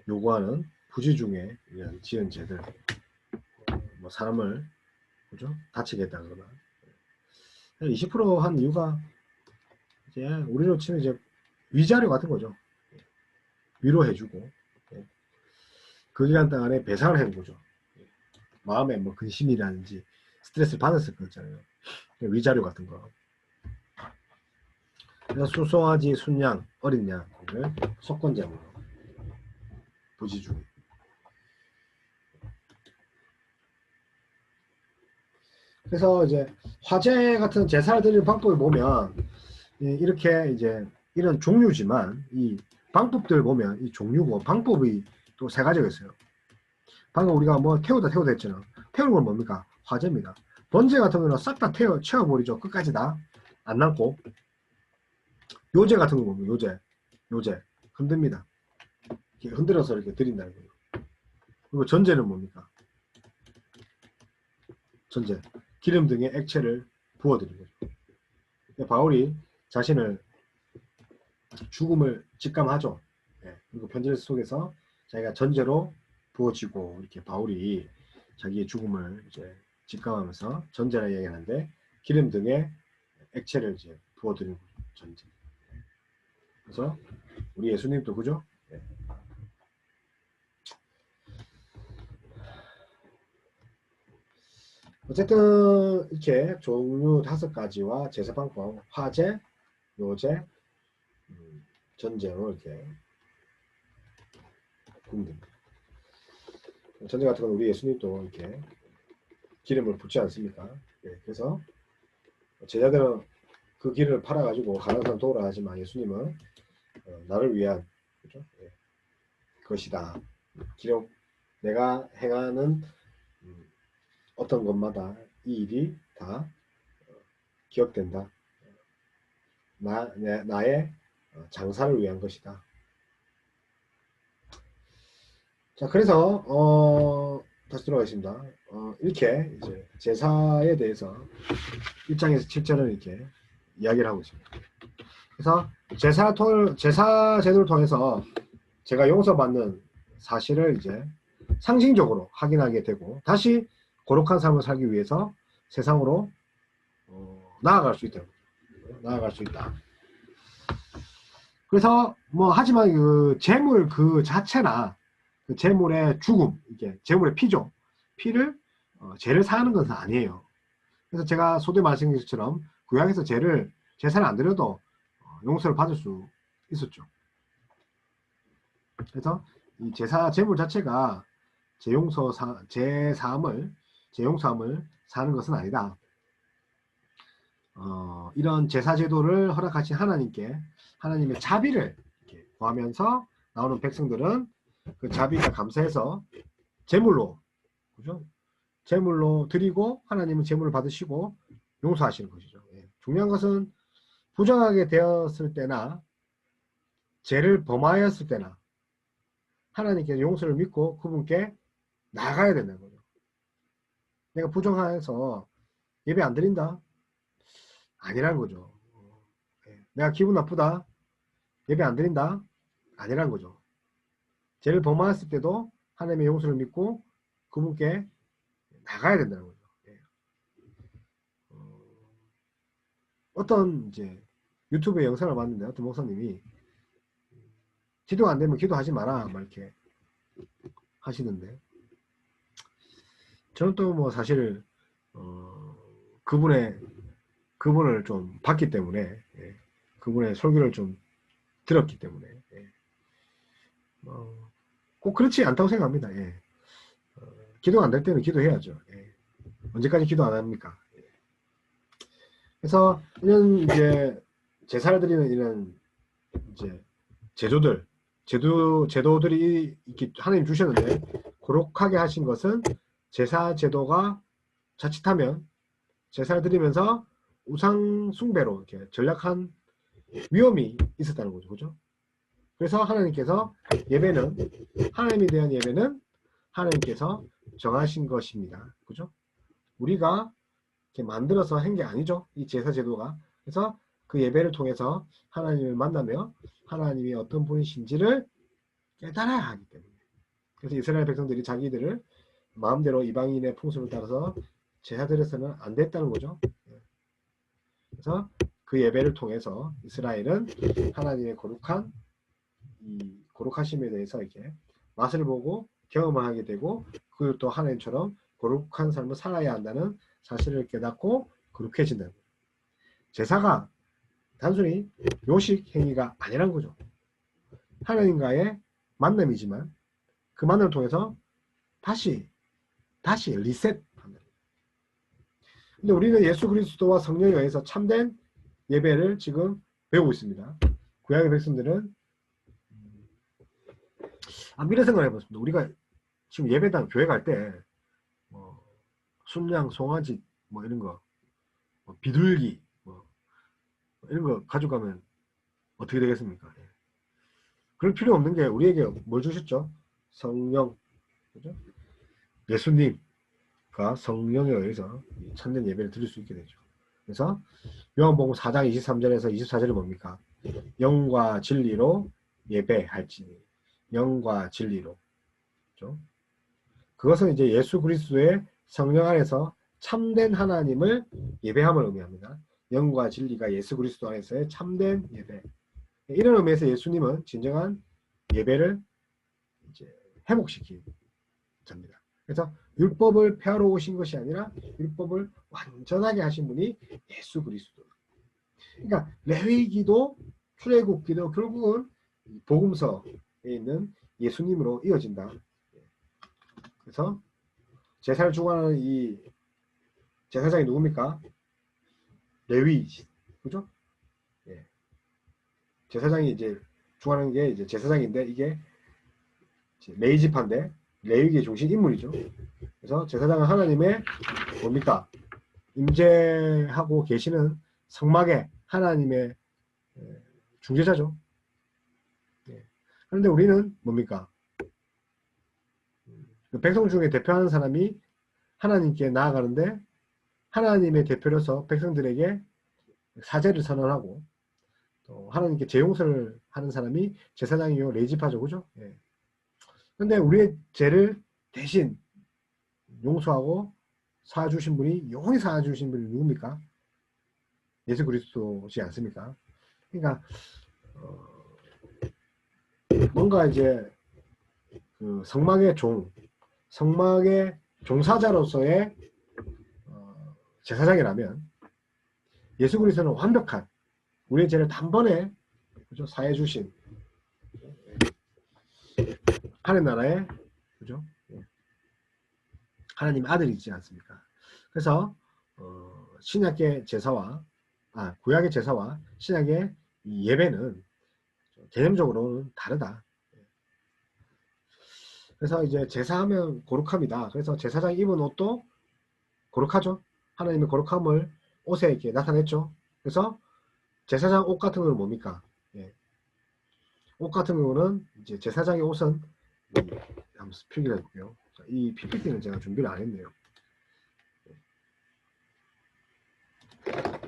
요구하는 부지 중에 지은 죄들, 사람을 그죠? 다치게 했다거나 20%한 이유가 이제 우리로 치면 이제 위자료 같은 거죠. 위로해주고 그 기간 동안에 배상을 해준 거죠. 마음에 근심이라든지 스트레스를 받았을 거잖아요. 위자료 같은 거. 그래서 수송아지, 순양, 어린 양을 속건제물로 부지 중에. 그래서 이제 화제 같은 제사를 드리는 방법을 보면 이렇게 이제 이런 종류지만 이 방법들 보면 이 종류고 방법이 또 세 가지가 있어요. 방금 우리가 태우다 했잖아. 태우는 건 뭡니까? 화제입니다. 번제 같은 경우는 싹 다 채워버리죠. 끝까지 다 안 남고. 요제 같은 거 보면 요제 흔듭니다. 이렇게 흔들어서 이렇게 드린다는 거예요. 그리고 전제는 뭡니까? 전제 기름 등의 액체를 부어드린 거죠. 바울이 자신을 죽음을 직감하죠. 그리고 편지 속에서 자기가 전제로 부어지고 이렇게 바울이 자기의 죽음을 이제 직감하면서 전제라 얘기하는데 기름 등의 액체를 이제 부어드리는 거죠. 전제. 그래서 우리 예수님도 그죠? 어쨌든 이렇게 종류 5가지와 제사방법, 화제, 요제, 전제로 이렇게 구분됩니다. 전제 같은 건 우리 예수님도 이렇게 기름을 붓지 않습니까? 그래서 제자들은 그 기름을 팔아가지고 가난한 사람 도우라 하지만 예수님은 나를 위한 그죠? 것이다. 기록 내가 행하는 어떤 것마다 이 일이 다 기억된다. 나의 장사를 위한 것이다. 자, 그래서 다시 들어가겠습니다. 이렇게 이제 제사에 대해서 1장에서 7절을 이렇게 이야기를 하고 있습니다. 그래서 제사 제도를 통해서 제가 용서받는 사실을 이제 상징적으로 확인하게 되고 다시 거룩한 삶을 살기 위해서 세상으로 나아갈 수 있다. 나아갈 수 있다. 그래서 하지만 그 재물 그 자체나 그 재물의 죽음, 이게 재물의 피죠. 피를 죄를 사하는 것은 아니에요. 그래서 제가 소대 말씀드린 것처럼 구약에서 제사를 안 드려도 용서를 받을 수 있었죠. 그래서 이 제사 재물 자체가 제사함을 사는 것은 아니다. 이런 제사 제도를 허락하신 하나님께 하나님의 자비를 이렇게 구하면서 나오는 백성들은 그 자비가 감사해서 제물로 그죠? 제물로 드리고 하나님은 제물을 받으시고 용서하시는 것이죠. 중요한 것은 부정하게 되었을 때나 죄를 범하였을 때나 하나님께서 용서를 믿고 그분께 나가야 된다는 거죠. 내가 부정해서 예배 안 드린다. 아니라는 거죠. 내가 기분 나쁘다, 예배 안 드린다, 아니라는 거죠. 죄를 범하였을 때도 하나님의 용서를 믿고 그분께 나가야 된다는 거죠. 어떤 이제 유튜브에 영상을 봤는데 어떤 목사님이 기도가 안 되면 기도하지 마라 막 이렇게 하시는데, 저는 또 뭐 사실 그분을 좀 봤기 때문에, 그분의 설교를 좀 들었기 때문에, 꼭 그렇지 않다고 생각합니다. 기도가 안 될 때는 기도해야죠. 언제까지 기도 안 합니까? 그래서 이런 이제 제사를 드리는 이런 이제 제도들이 이렇게 하나님 주셨는데 고록하게 하신 것은 제사 제도가 자칫하면 제사를 드리면서 우상 숭배로 이렇게 전락한 위험이 있었다는 거죠. 그죠? 그래서 하나님께서 하나님에 대한 예배는 하나님께서 정하신 것입니다. 그죠? 우리가 이렇게 만들어서 한 게 아니죠. 이 제사 제도가. 그래서 그 예배를 통해서 하나님을 만나며 하나님이 어떤 분이신지를 깨달아야 하기 때문에. 그래서 이스라엘 백성들이 자기들을 마음대로 이방인의 풍습을 따라서 제사 드려서는 안 됐다는 거죠. 그래서 그 예배를 통해서 이스라엘은 하나님의 이 거룩하심에 대해서 이렇게 맛을 보고 경험을 하게 되고, 그리고 또 하나님처럼 거룩한 삶을 살아야 한다는 사실을 깨닫고 거룩해진다는 거예요. 제사가 단순히 요식 행위가 아니란 거죠. 하나님과의 만남이지만 그 만남을 통해서 다시 리셋한다. 근데 우리는 예수 그리스도와 성령에 의해서 참된 예배를 지금 배우고 있습니다. 구약의 백성들은 미래 생각을 해봤습니다. 우리가 지금 예배당 교회 갈 때 순양, 송아지 뭐 이런 거, 비둘기 뭐 이런 거 가져가면 어떻게 되겠습니까? 그럴 필요 없는 게 우리에게 뭘 주셨죠? 성령, 그죠? 예수님과 성령에 의해서 참된 예배를 드릴 수 있게 되죠. 그래서 요한복음 4장 23절에서 24절이 뭡니까? 영과 진리로 예배할지니. 영과 진리로. 그렇죠? 그것은 이제 예수 그리스도의 성령 안에서 참된 하나님을 예배함을 의미합니다. 영과 진리가 예수 그리스도 안에서의 참된 예배. 이런 의미에서 예수님은 진정한 예배를 이제 회복시킨 자입니다. 그래서 율법을 폐하러 오신 것이 아니라 율법을 완전하게 하신 분이 예수 그리스도. 그러니까 레위기도 출애굽기도 결국은 복음서에 있는 예수님으로 이어진다. 그래서 제사를 주관하는 이 제사장이 누굽니까? 레위, 그죠? 제사장이 이제 주관하는 게 이제 제사장인데, 이게 레이지파인데 레위기의 중심 인물이죠. 그래서 제사장은 하나님의 뭡니까? 임재하고 계시는 성막의 하나님의 중재자죠. 그런데 우리는 뭡니까? 백성 중에 대표하는 사람이 하나님께 나아가는데, 하나님의 대표로서 백성들에게 사제를 선언하고 또 하나님께 재용서를 하는 사람이 제사장이요 레이지파죠. 그죠? 그런데 우리의 죄를 대신 용서하고 사주신 분이, 영원히 사주신 분이 누굽니까? 예수 그리스도지 않습니까? 그러니까 뭔가 이제 그 성막의 종사자로서의 제사장이라면, 예수 그리스도는 완벽한 우리의 죄를 단번에, 그죠? 사해 주신 하나님 나라의, 그죠? 하나님 아들이지 않습니까? 그래서 신약의 제사와 구약의 제사와 신약의 예배는 개념적으로는 다르다. 그래서 이제 제사하면 거룩합니다. 그래서 제사장이 입은 옷도 거룩하죠. 하나님의 거룩함을 옷에 이렇게 나타냈죠. 그래서 제사장 옷 같은 경우는 뭡니까? 옷 같은 경우는 이제 제사장의 옷은 한번 필기를 해볼게요. 이 PPT는 제가 준비를 안 했네요.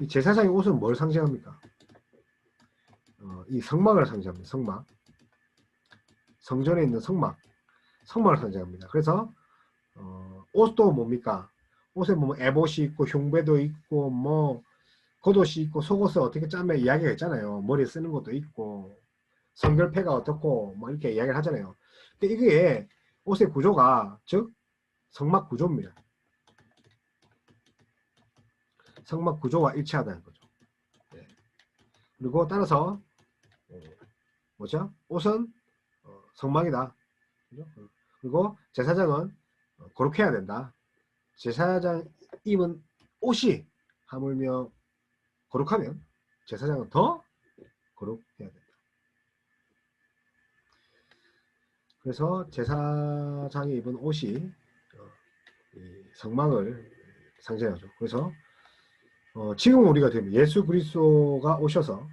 이 제사장의 옷은 뭘 상징합니까? 이 성막을 상징합니다. 성막. 성전에 있는 성막을 상징합니다. 그래서 옷도 뭡니까? 옷에 뭐 에봇이 있고 흉배도 있고 뭐 겉옷이 있고 속옷을 어떻게 짜면 이야기가 있잖아요. 머리에 쓰는 것도 있고 성결패가 어떻고 뭐 이렇게 이야기를 하잖아요. 근데 이게 옷의 구조가 즉 성막 구조입니다. 성막 구조와 일치하다는 거죠. 네. 그리고 따라서 뭐죠? 옷은 성막이다. 그죠? 그리고 제사장은 거룩해야 된다. 제사장 입은 옷이 하물며 거룩하면 제사장은 더 거룩해야 된다. 그래서 제사장이 입은 옷이 성막을 상징하죠. 그래서 지금 우리가 되면 예수 그리스도가 오셔서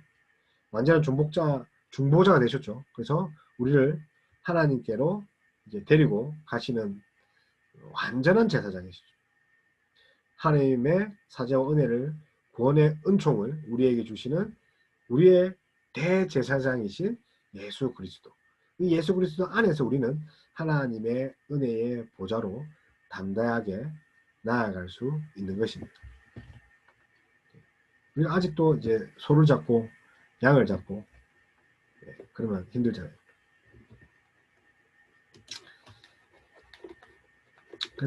완전한 중보자가 되셨죠. 그래서 우리를 하나님께로 이제 데리고 가시는 완전한 제사장이시죠. 하나님의 사제와 은혜를 구원의 은총을 우리에게 주시는 우리의 대제사장이신 예수 그리스도. 이 예수 그리스도 안에서 우리는 하나님의 은혜의 보좌로 담대하게 나아갈 수 있는 것입니다. 우리는 아직도 이제 소를 잡고 양을 잡고 그러면 힘들잖아요.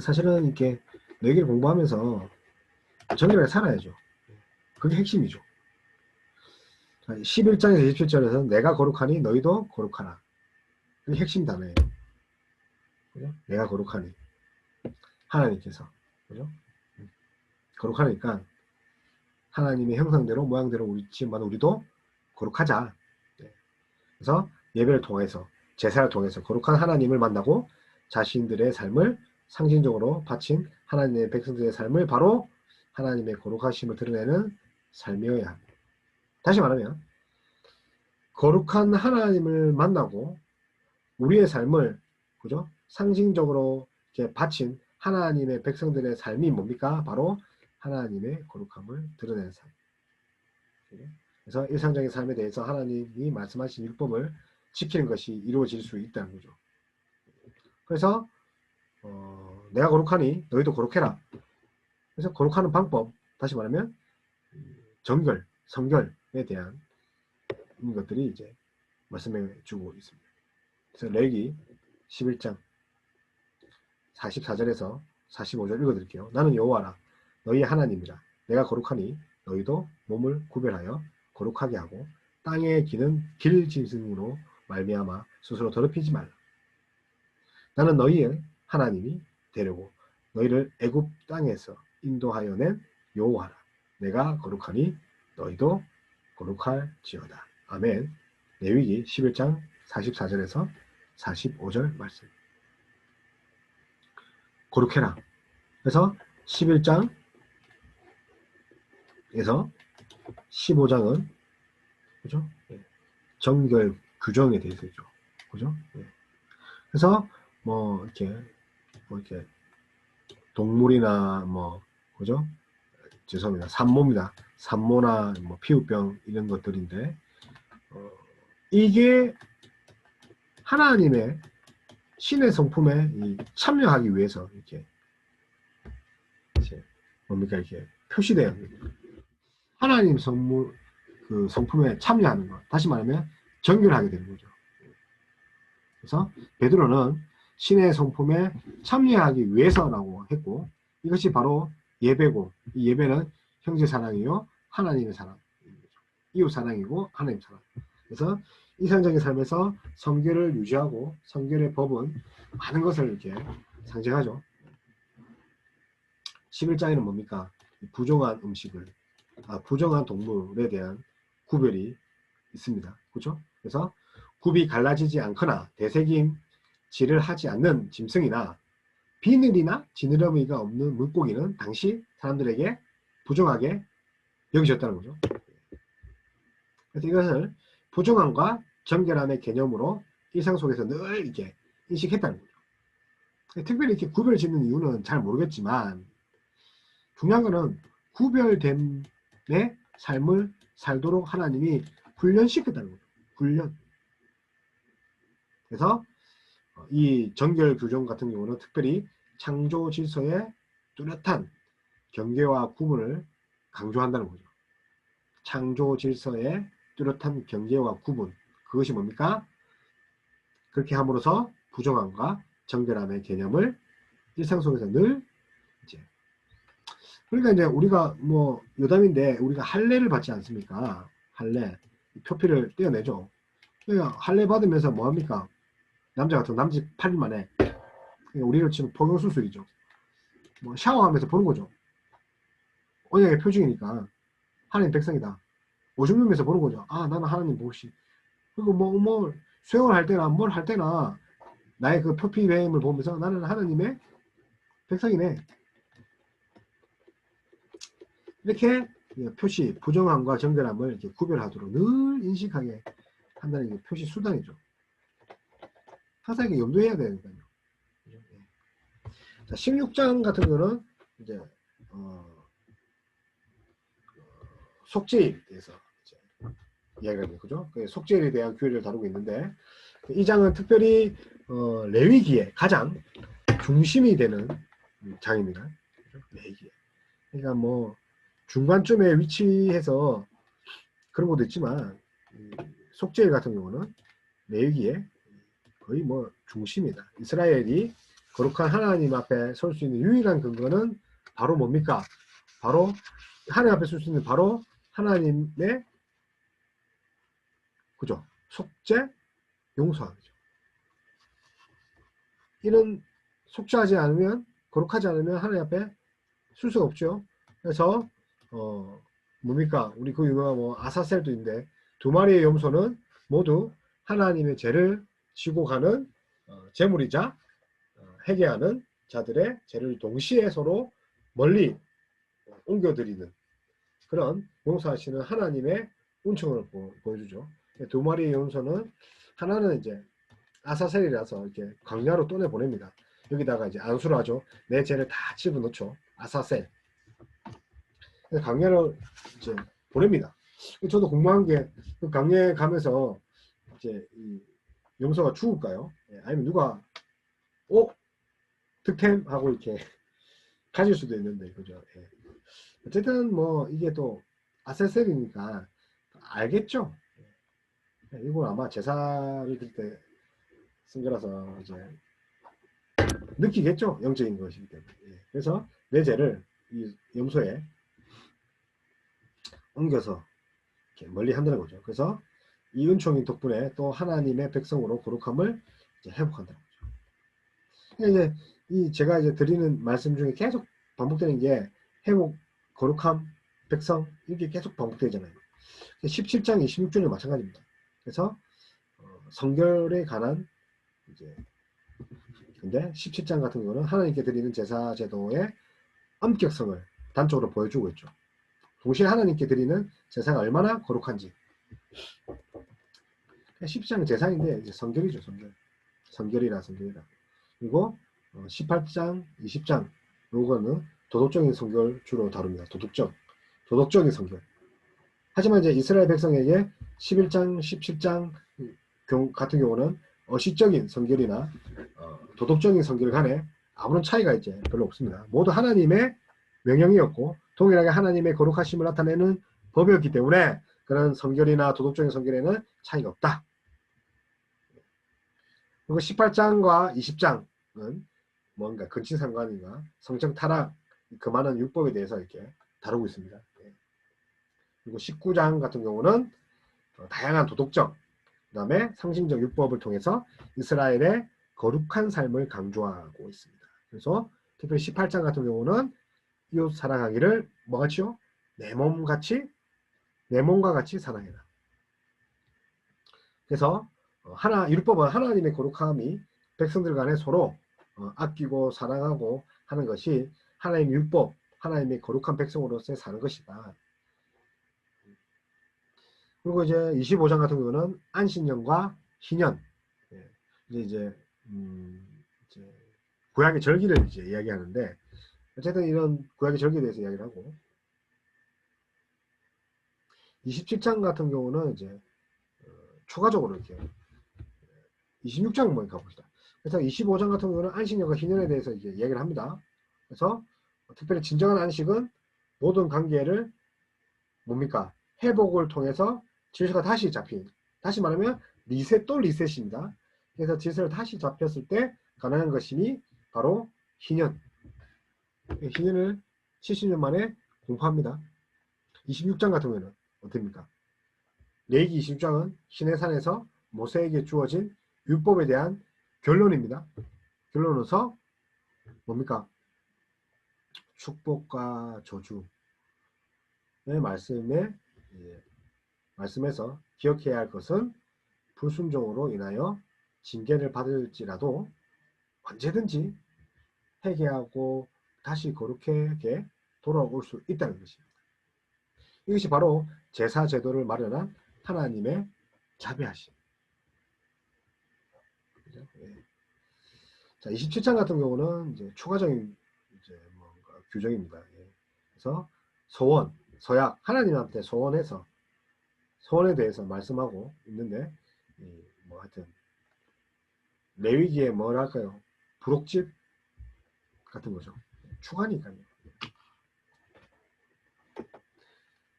사실은 이렇게 뇌기를 공부하면서 정결하게 살아야죠. 그게 핵심이죠. 11장에서 27절에서 내가 거룩하니 너희도 거룩하라. 그게 핵심 단어예요. 그죠? 내가 거룩하니 하나님께서 그죠? 거룩하니까 하나님의 형상대로 모양대로 우리 지음받은 우리도 거룩하자. 그래서 예배를 통해서 제사를 통해서 거룩한 하나님을 만나고 자신들의 삶을 상징적으로 바친 하나님의 백성들의 삶을 바로 하나님의 거룩하심을 드러내는 삶이어야 합니다. 다시 말하면 거룩한 하나님을 만나고 우리의 삶을 그죠? 상징적으로 이렇게 바친 하나님의 백성들의 삶이 뭡니까? 바로 하나님의 거룩함을 드러내는 삶. 그래서 일상적인 삶에 대해서 하나님이 말씀하신 율법을 지키는 것이 이루어질 수 있다는 거죠. 그래서 내가 거룩하니 너희도 거룩해라. 그래서 거룩하는 방법, 다시 말하면 정결, 성결에 대한 것들이 이제 말씀해 주고 있습니다. 그래서 레위기 11장 44절에서 45절 읽어드릴게요. 나는 여호와라 너희 하나님이라. 내가 거룩하니 너희도 몸을 구별하여 거룩하게 하고 땅에 기는 길 짐승으로 말미암아 스스로 더럽히지 말라. 나는 너희의 하나님이 되려고 너희를 애굽 땅에서 인도하여 낸 여호와라. 내가 거룩하니 너희도 거룩할지어다. 아멘. 레위기 11장 44절에서 45절 말씀. 거룩해라. 그래서 11장에서 15장은 그죠? 정결 규정에 대해서죠. 그죠? 그래서 뭐 이렇게 동물이나 뭐 그죠? 죄송합니다. 산모입니다. 산모나 뭐 피부병 이런 것들인데 이게 하나님의 신의 성품에 참여하기 위해서 이렇게 뭡니까 이렇게 표시되어 있는 하나님 그 성품에 참여하는 것. 다시 말하면 정결하게 되는 거죠. 그래서 베드로는 신의 성품에 참여하기 위해서라고 했고 이것이 바로 예배고 이 예배는 형제 사랑이요 하나님의 사랑, 이웃 사랑이고 하나님 사랑. 그래서 일상적인 삶에서 성결을 유지하고 성결의 법은 많은 것을 이렇게 상징하죠. 11장에는 뭡니까? 부정한 음식을, 부정한 동물에 대한 구별이 있습니다. 그렇죠? 그래서 굽이 갈라지지 않거나 되새김질을 하지 않는 짐승이나 비늘이나 지느러미가 없는 물고기는 당시 사람들에게 부정하게 여기셨다는 거죠. 그래서 이것을 부정함과 정결함의 개념으로 일상 속에서 늘 이렇게 인식했다는 거죠. 특별히 이렇게 구별을 짓는 이유는 잘 모르겠지만 중요한 거는 구별된 삶을 살도록 하나님이 훈련시켰다는 거죠. 훈련. 그래서 이 정결 규정 같은 경우는 특별히 창조 질서의 뚜렷한 경계와 구분을 강조한다는 거죠. 창조 질서의 뚜렷한 경계와 구분. 그것이 뭡니까? 그렇게 함으로써 부정함과 정결함의 개념을 일상 속에서 늘 이제 그러니까 이제 우리가 뭐 여담인데 우리가 할례를 받지 않습니까? 할례 표피를 떼어내죠. 그러니까 할례 받으면서 뭐 합니까? 남자 같은 남직 8일 만에 그러니까 우리로 치면 포경수술이죠. 뭐 샤워하면서 보는 거죠. 언약의 표징이니까 하나님 백성이다. 오줌 누면서 보는 거죠. 아 나는 하나님 몫이. 그리고 뭐 수영을 할 때나 뭘 할 때나 나의 그 표피 배임을 보면서 나는 하나님의 백성이네. 이렇게 표시, 부정함과 정결함을 이렇게 구별하도록 늘 인식하게 한다는 게 표시 수단이죠. 항상 이게 염두해야 되니까요. 자, 16장 같은 경우는 이제 속죄일에 대해서 이야기를 합니다. 그죠? 속죄일에 대한 규례를 다루고 있는데 이 장은 특별히 레위기에 가장 중심이 되는 장입니다. 레위기에. 그러니까 뭐 중간쯤에 위치해서 그런 것도 있지만 속죄일 같은 경우는 레위기에 거의 뭐 중심이다. 이스라엘이 거룩한 하나님 앞에 설 수 있는 유일한 근거는 바로 뭡니까? 바로 하나님 앞에 설 수 있는 바로 하나님의 그죠? 속죄 용서하죠. 이는 속죄하지 않으면 거룩하지 않으면 하나님 앞에 쓸 수가 없죠. 그래서 뭡니까? 우리 그 유명한 뭐 아사셀도 있는데 두 마리의 염소는 모두 하나님의 죄를 지고 가는 제물이자 회개하는 자들의 죄를 동시에 서로 멀리 옮겨드리는 그런 용서하시는 하나님의 은총을 보여주죠. 두 마리의 염소는 하나는 이제 아사셀이라서 이렇게 광야로 떠내 보냅니다. 여기다가 이제 안수를 하죠. 내 죄를 다 집어넣죠. 아사셀. 강야로 이제 보냅니다. 저도 궁금한 게 그 강야에 가면서 이제 이 염소가 죽을까요? 아니면 누가 득템 하고 이렇게 가질 수도 있는데 그죠? 어쨌든 뭐 이게 또 아사셀이니까 알겠죠. 이건 아마 제사를 드릴 때 쓴 거라서 이제 느끼겠죠. 영적인 것이기 때문에. 그래서 내 죄를 이 염소에 옮겨서 이렇게 멀리 한다는 거죠. 그래서 이 은총인 덕분에 또 하나님의 백성으로 거룩함을 이제 회복한다는 거죠. 이제 이 제가 이제 드리는 말씀 중에 계속 반복되는 게 회복, 거룩함, 백성 이게 계속 반복되잖아요. 17장 26절도 마찬가지입니다. 그래서 성결에 관한 이제 근데 17장 같은 경우는 하나님께 드리는 제사 제도의 엄격성을 단적으로 보여주고 있죠. 동시에 하나님께 드리는 제사가 얼마나 거룩한지. 17장은 제사인데 이제 성결이죠. 성결이라. 그리고 18장, 20장 요거는 도덕적인 성결 주로 다룹니다. 도덕적인 성결. 하지만 이제 이스라엘 백성에게 11장, 17장 같은 경우는 어시적인 성결이나 도덕적인 성결 간에 아무런 차이가 이제 별로 없습니다. 모두 하나님의 명령이었고 동일하게 하나님의 거룩하심을 나타내는 법이었기 때문에 그런 성결이나 도덕적인 성결에는 차이가 없다. 그리고 18장과 20장은 뭔가 근친상간인가 성적 타락 그 많은 율법에 대해서 이렇게 다루고 있습니다. 그리고 19장 같은 경우는 다양한 도덕적 그 다음에 상징적 율법을 통해서 이스라엘의 거룩한 삶을 강조하고 있습니다. 그래서 특별히 18장 같은 경우는 이웃 사랑하기를 뭐같이요? 내 몸과 같이 사랑해라. 그래서 율법은 하나님의 거룩함이 백성들 간에 서로 아끼고 사랑하고 하는 것이 하나님의 율법, 하나님의 거룩한 백성으로서의 사는 것이다. 그리고 이제 25장 같은 경우는 안식년과 희년, 이제 구약의 절기를 이제 이야기하는데 어쨌든 이런 구약의 절기에 대해서 이야기를 하고 27장 같은 경우는 이제 추가적으로 이렇게 26장 한번 가봅시다. 그래서 25장 같은 경우는 안식년과 희년에 대해서 이제 얘기를 합니다. 그래서 특별히 진정한 안식은 모든 관계를 뭡니까? 회복을 통해서 질서가 다시 잡힌, 다시 말하면 리셋 또 리셋입니다. 그래서 질서가 다시 잡혔을 때 가능한 것이 바로 희년. 희년을 70년 만에 공포합니다. 26장 같은 경우는 어떻습니까? 레위기 26장은 시내산에서 모세에게 주어진 율법에 대한 결론입니다. 결론으로서 뭡니까? 축복과 저주의 말씀에서 기억해야 할 것은 불순종으로 인하여 징계를 받을지라도 언제든지 회개하고 다시 거룩하게 돌아올 수 있다는 것입니다. 이것이 바로 제사 제도를 마련한 하나님의 자비하심. 자, 27장 같은 경우는 이제 추가적인 이제 뭔가 규정입니다. 그래서 소원, 서약, 하나님한테 소원해서 소원에 대해서 말씀하고 있는데, 뭐 하여튼 레위기에 뭐랄까요? 부록집 같은 거죠. 추가니까요.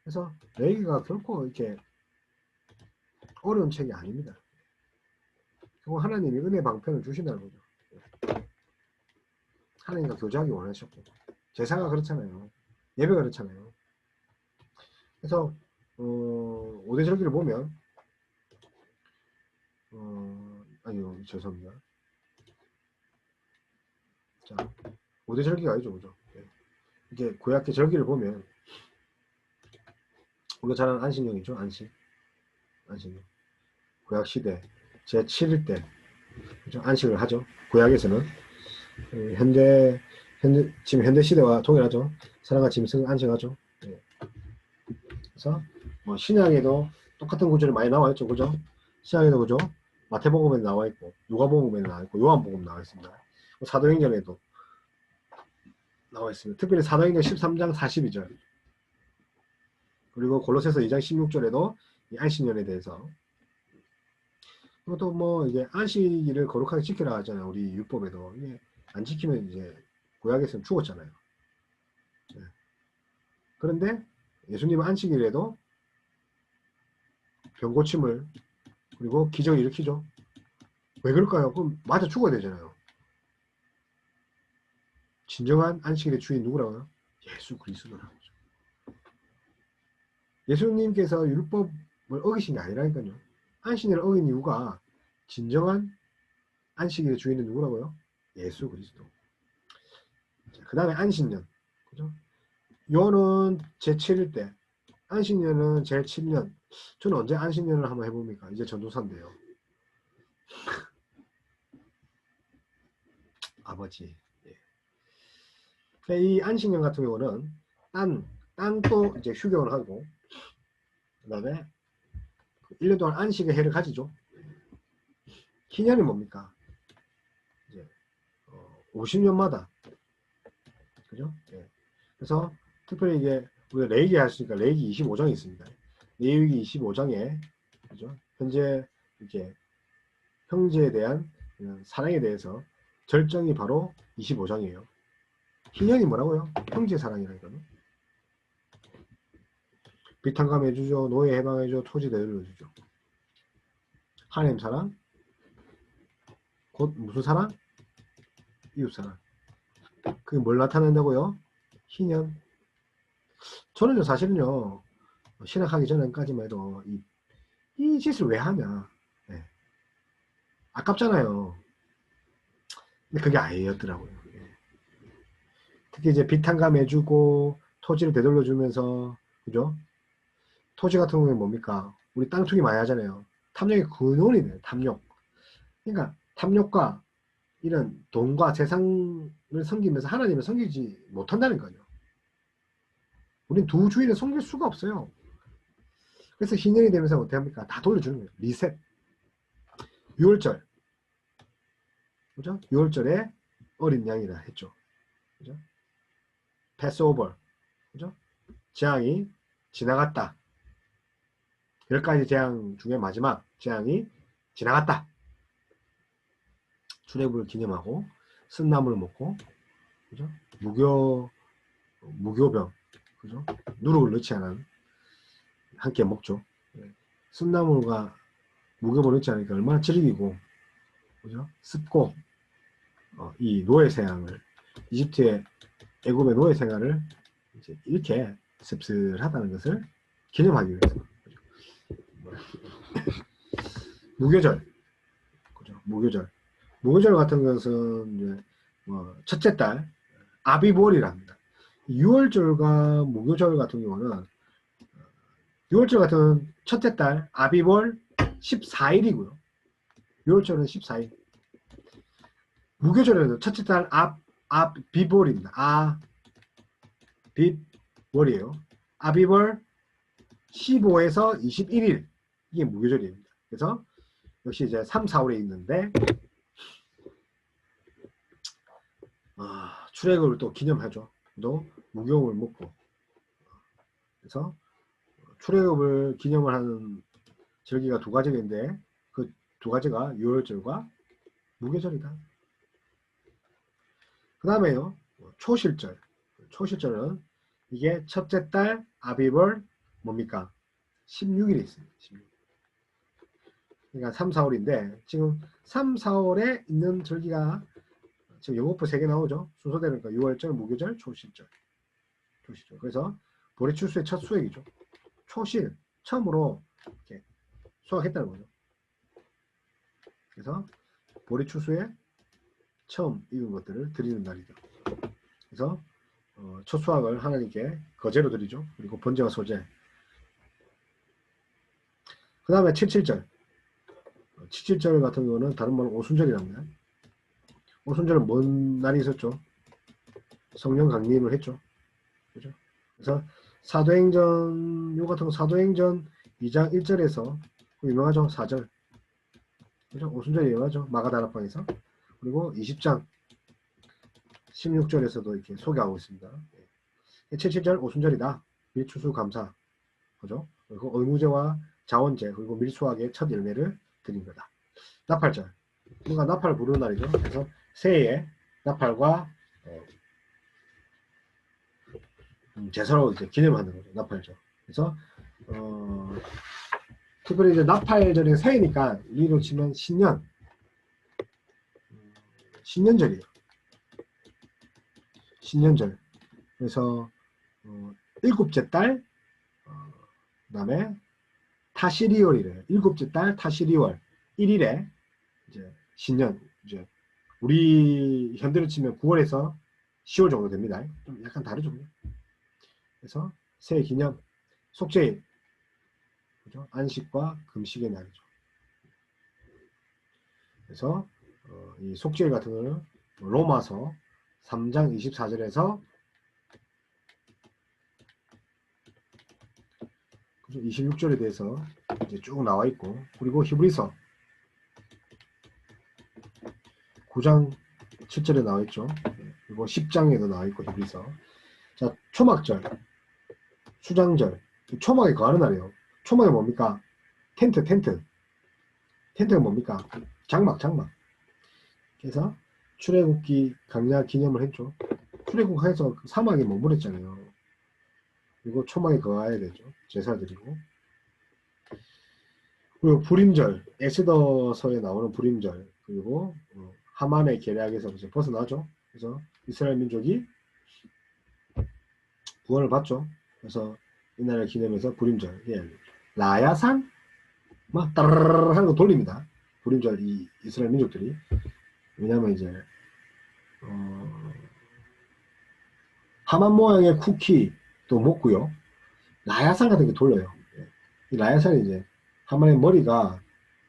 그래서 레위기가 결코 이렇게 어려운 책이 아닙니다. 결국 하나님이 은혜 방편을 주신다는 거죠. 하나님과 교제하기 원하셨고, 제사가 그렇잖아요. 예배가 그렇잖아요. 그래서 5대 절기를 보면 아니요, 죄송합니다. 자, 5대 절기가 아니죠, 그죠? 이게 구약의 절기를 보면 우리가 잘 아는 안식년이죠, 안식년. 구약 시대 제 7일 때 그죠? 안식을 하죠. 구약에서는 지금 현대 시대와 동일하죠. 사람과 짐승을 안식하죠. 그래서 뭐 신약에도 똑같은 구절이 많이 나와 있죠, 그죠? 신약에도 그죠? 마태복음에 나와 있고, 누가복음에 나와 있고, 요한복음 나와 있습니다. 사도행전에도 나와 있습니다. 특별히 사도행전 13장 42절, 그리고 골로새서 2장 16절에도 이 안식년에 대해서, 또 뭐 이제 안식일을 거룩하게 지키라 하잖아요. 우리 율법에도 이게 안 지키면 이제 구약에서는 죽었잖아요. 그런데 예수님은 안식일에도 병 고침을 그리고 기적을 일으키죠. 왜 그럴까요? 그럼 맞아 죽어야 되잖아요. 진정한 안식일의 주인 누구라고요? 예수 그리스도라고 하죠. 예수님께서 율법을 어기신 게 아니라니까요. 안식일을 어긴 이유가 진정한 안식일의 주인은 누구라고요? 예수 그리스도. 그 다음에 안식년. 그죠? 요는 제7일 때, 안식년은 제7년. 저는 언제 안식년을 한번 해봅니까? 이제 전도사인데요. 아버지. 예. 이 안식년 같은 경우는 땅도 이제 휴경을 하고, 그 다음에 1년 동안 안식의 해를 가지죠. 희년이 뭡니까? 이제 50년마다, 그죠? 예. 그래서 특별히 이게 우리가 레위기 하시니까 레위기 25장이 있습니다. 레위기 25장에 그죠? 현재 이렇게 형제에 대한 사랑에 대해서 절정이 바로 25장이에요. 희년이 뭐라고요? 형제 사랑이라니까요. 비탄감 해주죠. 노예 해방해줘. 토지 되돌려주죠. 하나님 사랑, 곧 무슨 사랑? 이웃 사랑. 그게 뭘 나타낸다고요? 희년. 저는요 사실은요 신학하기 전까지만 해도 이 짓을 왜 하냐. 네. 아깝잖아요. 근데 그게 아니었더라고요. 특히 이제 비탄감 해주고 토지를 되돌려주면서 그죠? 토지 같은 경우에 뭡니까? 우리 땅 투기 많이 하잖아요. 탐욕의 근원이네요. 탐욕. 그러니까 탐욕과 이런 돈과 세상을 섬기면서 하나님을 섬기지 못한다는 거죠. 우린 두 주인을 섬길 수가 없어요. 그래서 희년이 되면서 어떻게 합니까? 다 돌려주는 거예요. 리셋. 6월절. 그죠? 6월절에 어린 양이라 했죠. 그죠? 패스오버. 그죠? 재앙이 지나갔다. 10가지 재앙 중에 마지막 재앙이 지나갔다. 출애굽을 기념하고 쓴나물을 먹고, 그죠? 무교병, 그죠? 누룩을 넣지 않은 함께 먹죠. 쓴나물과 무교병을 넣지 않으니까 얼마나 질기고, 그죠? 습고, 이 노예 생활을, 이집트의 애굽의 노예 생활을 이제 이렇게 씁쓸하다는 것을 기념하기 위해서. 그죠? 무교절, 그죠? 무교절 같은 것은 이제 첫째 달 아비볼이랍니다. 6월절과 무교절 같은 경우는 6월절 같은 첫째 달 아비볼 14일이고요. 6월절은 14일. 무교절에는 첫째 달 아비볼입니다. 아비볼이에요. 아비볼 15에서 21일. 이게 무교절입니다. 그래서 역시 이제 3, 4월에 있는데 출애굽을 또 기념하죠. 또 무교를 먹고. 그래서 출애굽을 기념을 하는 절기가 두 가지가 있는데 그 두 가지가 유월절과 무교절이다. 그 다음에요. 초실절. 초실절은 이게 첫째 달 아비벌 뭡니까? 16일에 있습니다. 16일. 그러니까 3, 4월인데 지금 3, 4월에 있는 절기가 지금 영어표 3개 나오죠. 순서대로 그러니까 6월절, 무교절, 초실절. 초실절. 그래서 보리출수의 첫 수액이죠. 초실, 처음으로 이렇게 수확했다는 거죠. 그래서 보리출수에 처음 익은 것들을 드리는 날이죠. 그래서 첫 수확을 하나님께 거제로 드리죠. 그리고 번제와 소제. 그 다음에 칠칠절. 칠칠절 같은 경우는 다른 말로 오순절이랍니다. 오순절은 뭔 날이 있었죠? 성령 강림을 했죠. 그죠? 그래서 사도행전, 요 같은 거 사도행전 2장 1절에서 유명하죠. 4절. 그죠? 오순절이 유명하죠. 마가다락방에서. 그리고 20장 16절에서도 이렇게 소개하고 있습니다. 77절 오순절이다. 밀추수 감사. 그죠? 그리고 의무제와 자원제 그리고 밀수학의 첫 열매를 드린 거다. 나팔절. 뭔가 나팔을 부르는 날이죠. 그래서 새해에 나팔과 제사로 이제 기념하는 거죠. 나팔절. 그래서 특별히 이제 나팔절이 새해니까 이로 치면 신년절이에요. 신년절. 그래서 일곱째 달 그다음에 타시리월이래요. 일곱째 달 타시리월 1일에 이제 신년 이제 우리 현대로 치면 9월에서 10월 정도 됩니다. 좀 약간 다르죠. 그래서 새해 기념 속죄일, 그죠? 안식과 금식의 날이죠. 그래서 이 속죄일 같은 경우는 로마서 3장 24절에서 26절에 대해서 이제 쭉 나와 있고, 그리고 히브리서 9장 7절에 나와 있죠. 그리고 10장에도 나와 있고 히브리서. 자, 초막절, 수장절, 초막에 거하는 날이에요. 초막이 뭡니까? 텐트가 뭡니까? 장막. 그래서 출애굽기 강야 기념을 했죠. 출애굽해서 그 사막에 머무랬잖아요. 그리고 초막에 거해야 되죠. 제사 드리고. 그리고 불임절, 에스더서에 나오는 불임절, 그리고 하만의 계략에서 이제 벗어나죠. 그래서 이스라엘 민족이 구원을 받죠. 그래서 이날을 기념해서 불임절, 라야산 막 따르르 하는 거 돌립니다. 불임절 이 이스라엘 민족들이. 왜냐면 이제 하만 모양의 쿠키도 먹고요. 라야산 같은 게 돌려요. 이 라야산이 이제 하만의 머리가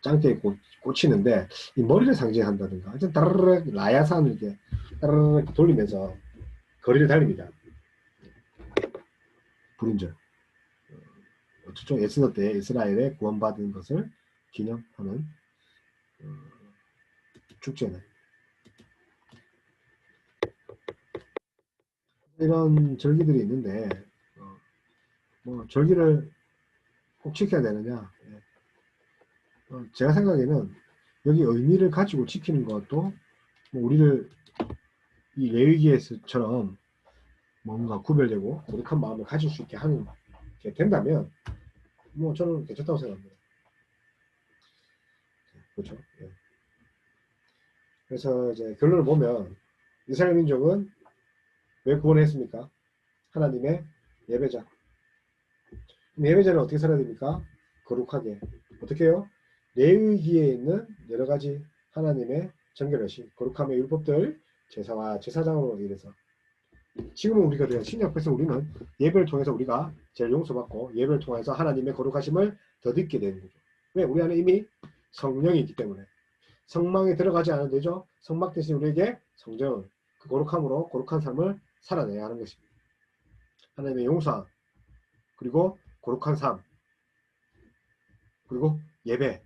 짱깨에 꽂히는데 이 머리를 상징한다든가 하여튼 따르르 라야산을 이렇게 따르르 돌리면서 거리를 달립니다. 불임절. 어쩌죠? 에스더 때 이스라엘에 구원받은 것을 기념하는 축제는 이런 절기들이 있는데 뭐 절기를 꼭 지켜야 되느냐? 제가 생각에는 여기 의미를 가지고 지키는 것도 뭐 우리를 이 레위기에서처럼 뭔가 구별되고 거룩한 마음을 가질 수 있게 하는 게 된다면 뭐 저는 괜찮다고 생각합니다. 그렇죠? 예. 그래서 이제 결론을 보면 이스라엘 민족은 왜 구원했습니까? 하나님의 예배자. 예배자는 어떻게 살아야 됩니까? 거룩하게. 어떻게 해요? 레위기에 있는 여러 가지 하나님의 정결하신 거룩함의 율법들 제사와 제사장으로 인해서 지금은 우리가 돼요. 신약에서 우리는 예배를 통해서 우리가 죄를 용서받고 예배를 통해서 하나님의 거룩하심을 더 듣게 되는 거죠. 왜? 우리 안에 이미 성령이 있기 때문에. 성막에 들어가지 않아도 되죠. 성막 대신 우리에게 성전, 그 거룩함으로 거룩한 삶을 살아내야 하는 것입니다. 하나님의 용서, 그리고 거룩한 삶, 그리고 예배,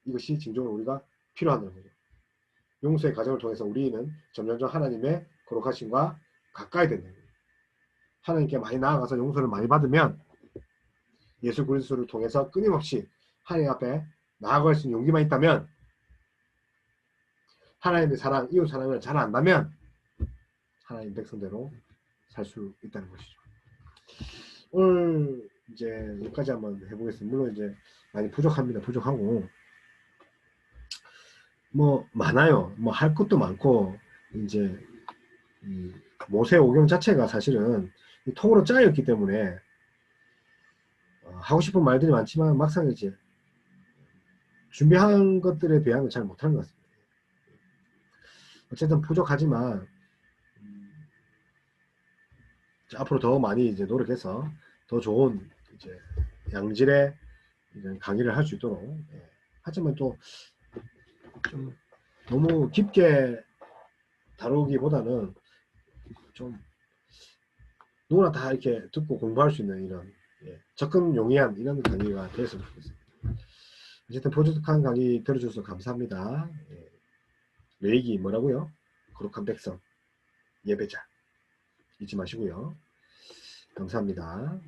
이것이 진정으로 우리가 필요하다는 거죠. 용서의 과정을 통해서 우리는 점점점 하나님의 거룩하심과 가까이 된다는 거예요. 하나님께 많이 나아가서 용서를 많이 받으면 예수 그리스도를 통해서 끊임없이 하나님 앞에 나아갈 수 있는 용기만 있다면, 하나님의 사랑, 이웃 사랑을 잘 안다면 하나님 백성대로 살 수 있다는 것이죠. 오늘 이제 여기까지 한번 해보겠습니다. 물론 이제 많이 부족합니다. 부족하고 뭐 많아요. 뭐 할 것도 많고 이제 모세 오경 자체가 사실은 통으로 짜였기 때문에 하고 싶은 말들이 많지만 막상 이제 준비한 것들에 비하면 잘 못하는 것 같습니다. 어쨌든 부족하지만 앞으로 더 많이 이제 노력해서 더 좋은 이제 양질의 이런 강의를 할 수 있도록. 하지만 또 좀 너무 깊게 다루기보다는 좀 누구나 다 이렇게 듣고 공부할 수 있는 이런 접근 용이한 이런 강의가 되었으면 좋겠습니다. 어쨌든 부족한 강의 들어주셔서 감사합니다. 레이기 뭐라고요? 거룩한 백성, 예배자 잊지 마시고요. 감사합니다.